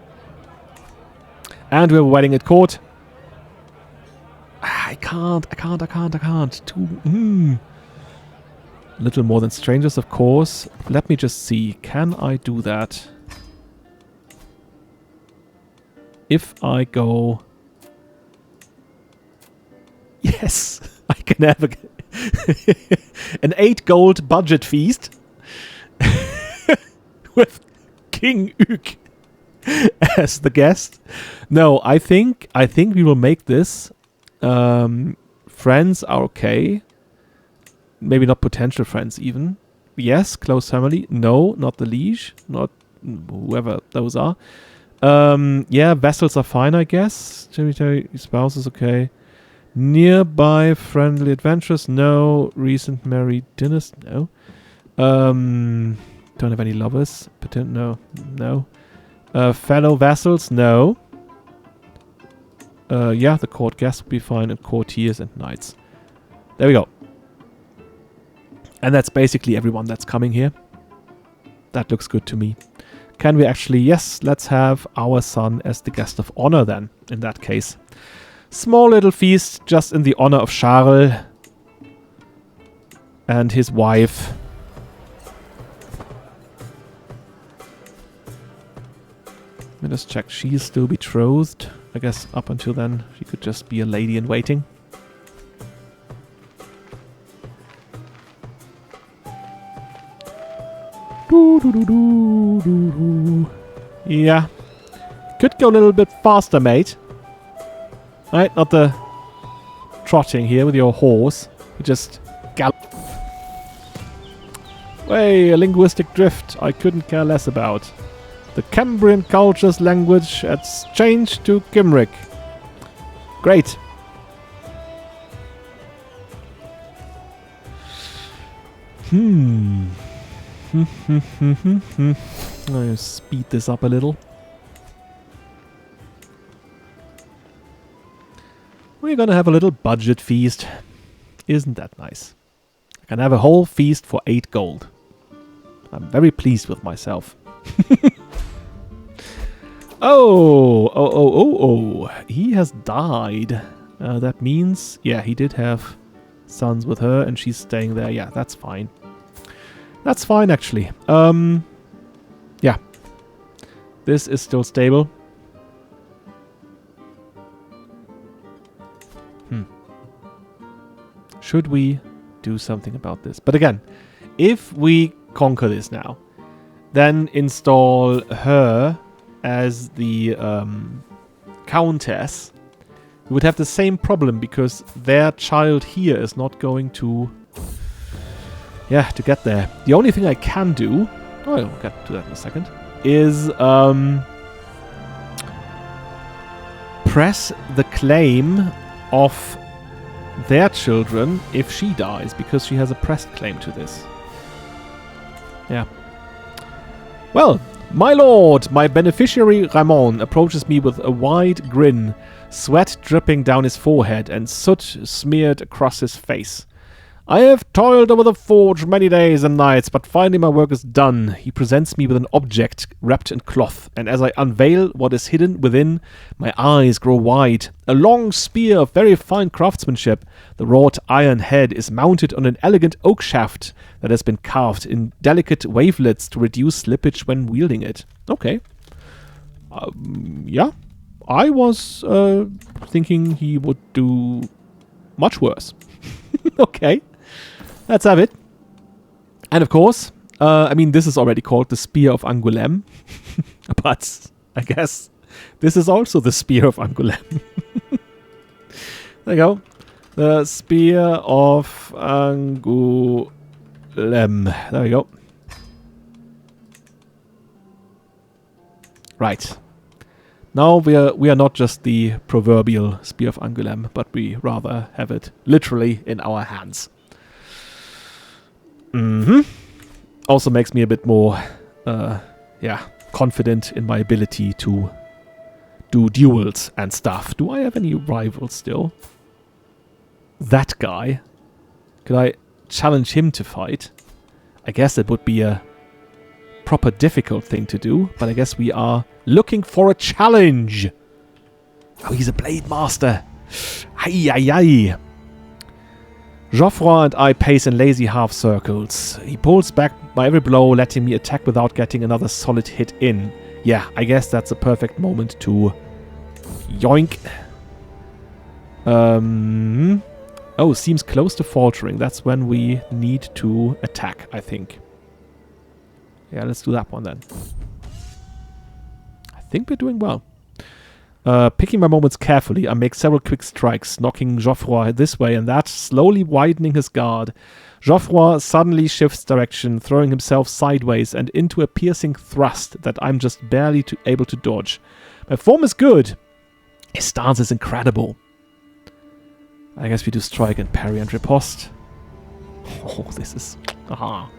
[SPEAKER 1] And we're wedding at court. I can't. Little more than strangers, of course. Let me just see. Can I do that? If I go... Yes! I can have an 8 gold budget feast with King Uk as the guest. No, I think we will make this. Friends are okay. Maybe not potential friends even. Yes, close family. No, not the liege. Not whoever those are. Yeah, vassals are fine, I guess. Tributary spouse is okay. Nearby friendly adventurers, no. Recent married dinners, no. Don't have any lovers. No. Fellow vassals, no. Yeah, the court guests will be fine, and courtiers and knights. There we go. And that's basically everyone that's coming here. That looks good to me. Can we actually... Yes, let's have our son as the guest of honor then, in that case. Small little feast just in the honor of Charles and his wife. Let me just check. She is still betrothed. I guess up until then she could just be a lady in waiting. Yeah. Could go a little bit faster, mate. Right, not the trotting here with your horse. You just gallop. Way, a linguistic drift I couldn't care less about. The Cambrian culture's language has changed to Cymric. Great. I'll speed this up a little. We're gonna have a little budget feast. Isn't that nice? I can have a whole feast for 8 gold. I'm very pleased with myself. Oh! He has died. That means, yeah, he did have sons with her and she's staying there. Yeah, that's fine. That's fine, actually. Yeah. This is still stable. Should we do something about this? But again, if we conquer this now, then install her as the countess, we would have the same problem because their child here is not going to yeah, to get there. The only thing I can do, I'll get to that in a second, is press the claim of their children if she dies, because she has a pressed claim to this. Yeah. Well, my lord, my beneficiary Ramon approaches me with a wide grin, sweat dripping down his forehead and soot smeared across his face. I have toiled over the forge many days and nights, but finally my work is done. He presents me with an object wrapped in cloth, and as I unveil what is hidden within, my eyes grow wide. A long spear of very fine craftsmanship. The wrought iron head is mounted on an elegant oak shaft that has been carved in delicate wavelets to reduce slippage when wielding it. Okay. Yeah. I was thinking he would do much worse. Okay. Let's have it. And of course, I mean, this is already called the Spear of Angoulême. But I guess this is also the Spear of Angoulême. There you go. The Spear of Angoulême. There we go. Right. Now we are not just the proverbial Spear of Angoulême, but we rather have it literally in our hands. Also makes me a bit more, confident in my ability to do duels and stuff. Do I have any rivals still? That guy. Could I challenge him to fight? I guess it would be a proper difficult thing to do, but I guess we are looking for a challenge. Oh, he's a blade master. Ay, ay, ay. Geoffroy and I pace in lazy half circles. He pulls back by every blow, letting me attack without getting another solid hit in. Yeah, I guess that's a perfect moment to yoink. Oh, seems close to faltering. That's when we need to attack, I think. Yeah, let's do that one then. I think we're doing well. Picking my moments carefully, I make several quick strikes, knocking Geoffroy this way and that, slowly widening his guard. Geoffroy suddenly shifts direction, throwing himself sideways and into a piercing thrust that I'm just barely able to dodge. My form is good. His stance is incredible. I guess we do strike and parry and riposte. Oh, this is... Aha.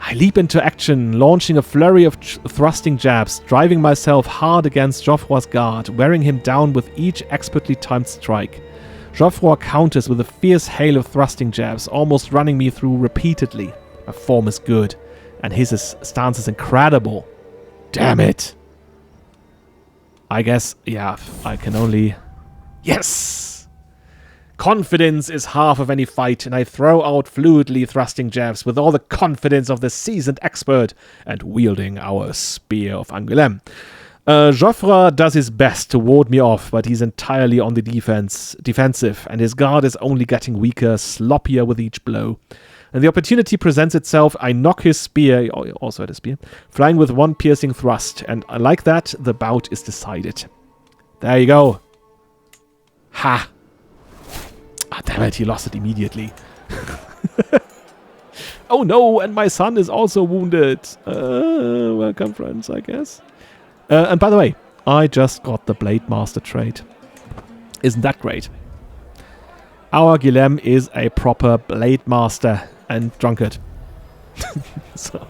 [SPEAKER 1] I leap into action, launching a flurry of thrusting jabs, driving myself hard against Geoffroy's guard, wearing him down with each expertly timed strike. Geoffroy counters with a fierce hail of thrusting jabs, almost running me through repeatedly. My form is good, and his stance is incredible. Damn it! I guess, yeah, I can only... Yes! Confidence is half of any fight, and I throw out fluidly thrusting jabs with all the confidence of the seasoned expert and wielding our Spear of Angoulême. Geoffroy does his best to ward me off, but he's entirely on the defensive, and his guard is only getting weaker, sloppier with each blow. And the opportunity presents itself, I knock his spear, also had a spear, flying with one piercing thrust, and like that, the bout is decided. There you go. Ha! Ah, damn it, he lost it immediately. Oh no, and my son is also wounded. Welcome, friends, I guess. And by the way, I just got the Blade Master trait. Isn't that great? Our Guilhem is a proper Blade Master and drunkard. So,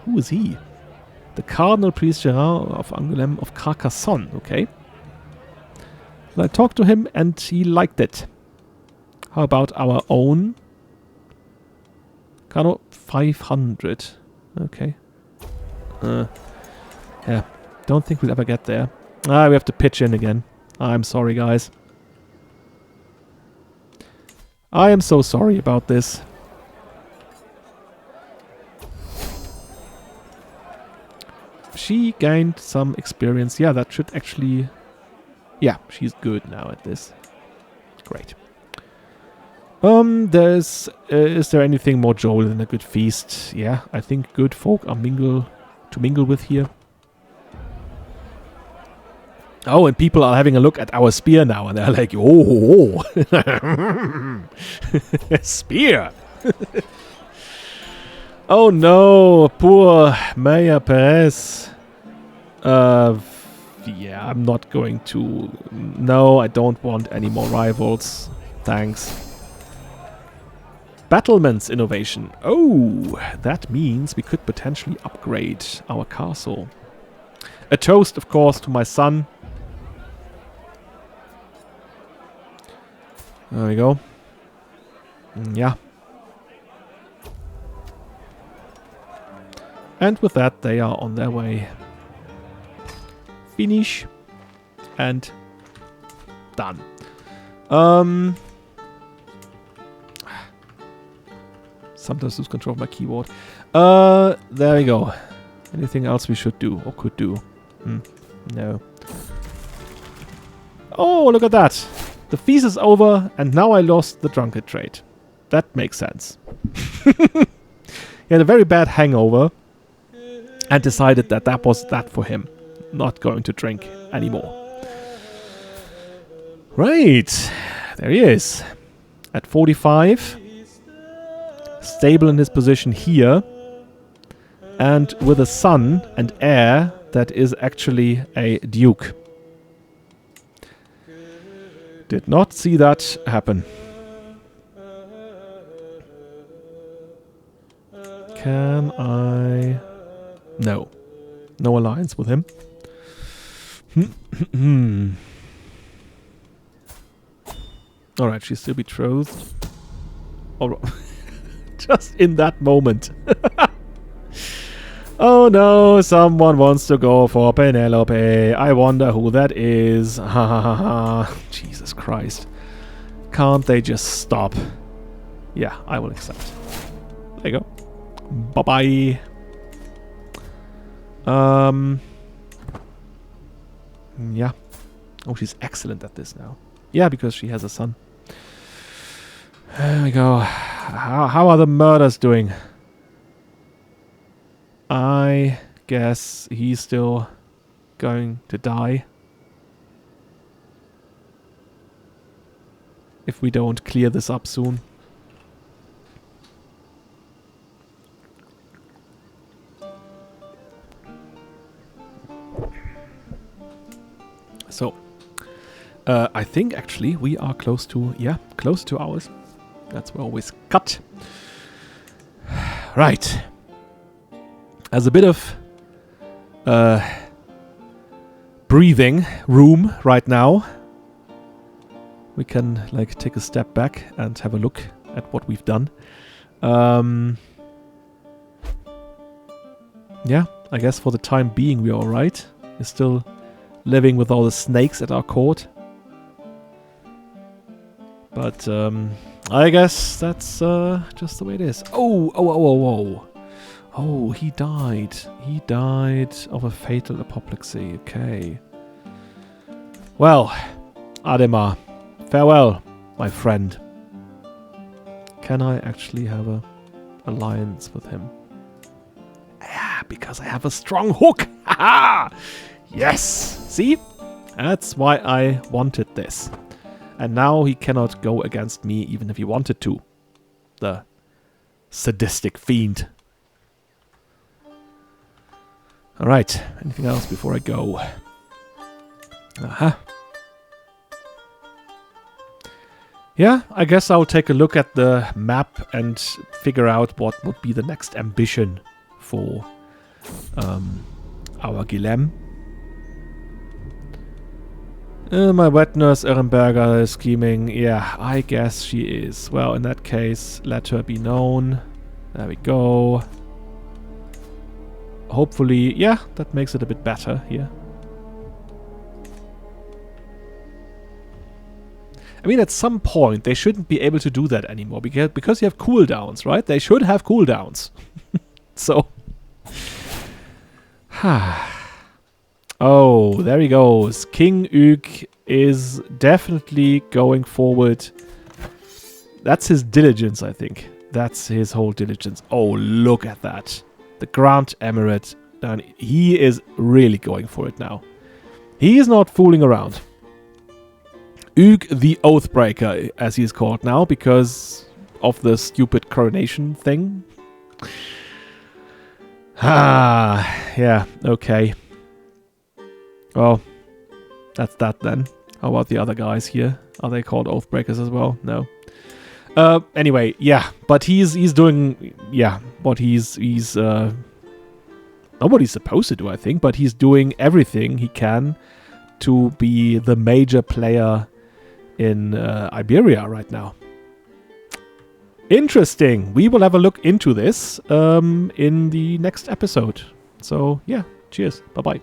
[SPEAKER 1] who is he? The Cardinal Priest Gerard of Angoulême of Carcassonne, okay. I talked to him and he liked it. How about our own? Cardinal 500. Okay. Yeah, don't think we'll ever get there. We have to pitch in again. I'm sorry, guys. I am so sorry about this. She gained some experience. Yeah, that should actually... Yeah, she's good now at this. Great. Is there anything more jovial than a good feast? Yeah, I think good folk are to mingle with here. Oh, and people are having a look at our spear now, and they're like, oh, spear. Oh no, poor Maya Perez. Yeah, I'm not going to... No, I don't want any more rivals. Thanks. Battlements innovation. Oh, that means we could potentially upgrade our castle. A toast, of course, to my son. There we go. Yeah. And with that, they are on their way. Finish. And done. Sometimes lose control of my keyboard. There we go. Anything else we should do or could do? No. Oh, look at that. The feast is over, and now I lost the drunkard trait. That makes sense. He had a very bad hangover and decided that that was that for him. Not going to drink anymore. Right. There he is. At 45. Stable in his position here. And with a son and heir that is actually a duke. Did not see that happen. Can I... No. No alliance with him. Alright, she's still betrothed. Alright. Just in that moment. Oh no, someone wants to go for Penelope. I wonder who that is. Ha ha ha ha. Jesus Christ. Can't they just stop? Yeah, I will accept. There you go. Bye-bye. Yeah. Oh, she's excellent at this now. Yeah, because she has a son. There we go. How are the murders doing? I guess he's still going to die. If we don't clear this up soon. So, I think actually we are close to, close to hours. That's where we always cut. Right. As a bit of breathing room right now, we can like take a step back and have a look at what we've done. Yeah, I guess for the time being we're alright. We're still living with all the snakes at our court. But I guess that's just the way it is. Oh, he died. He died of a fatal apoplexy. Okay. Well, Ademar, farewell, my friend. Can I actually have an alliance with him? Yeah, because I have a strong hook. Haha! Yes! See? That's why I wanted this. And now he cannot go against me even if he wanted to. The sadistic fiend. Alright, anything else before I go? Yeah, I guess I'll take a look at the map and figure out what would be the next ambition for our Guilhem. My wet nurse Ehrenberger is scheming. Yeah, I guess she is. Well, in that case, let her be known. There we go. Hopefully, yeah, that makes it a bit better here. I mean, at some point, they shouldn't be able to do that anymore, because you have cooldowns, right? They should have cooldowns. So... Oh, there he goes. King Ygg is definitely going forward. That's his diligence, I think. That's his whole diligence. Oh, look at that. The Grand Emirate. And he is really going for it now. He is not fooling around. Ug the Oathbreaker, as he is called now, because of the stupid coronation thing. Yeah, okay. Well, that's that then. How about the other guys here? Are they called Oathbreakers as well? No. Anyway, yeah, but he's doing, yeah, what he's not what he's supposed to do, I think, but he's doing everything he can to be the major player in Iberia right now. Interesting. We will have a look into this in the next episode. So, yeah, cheers. Bye-bye.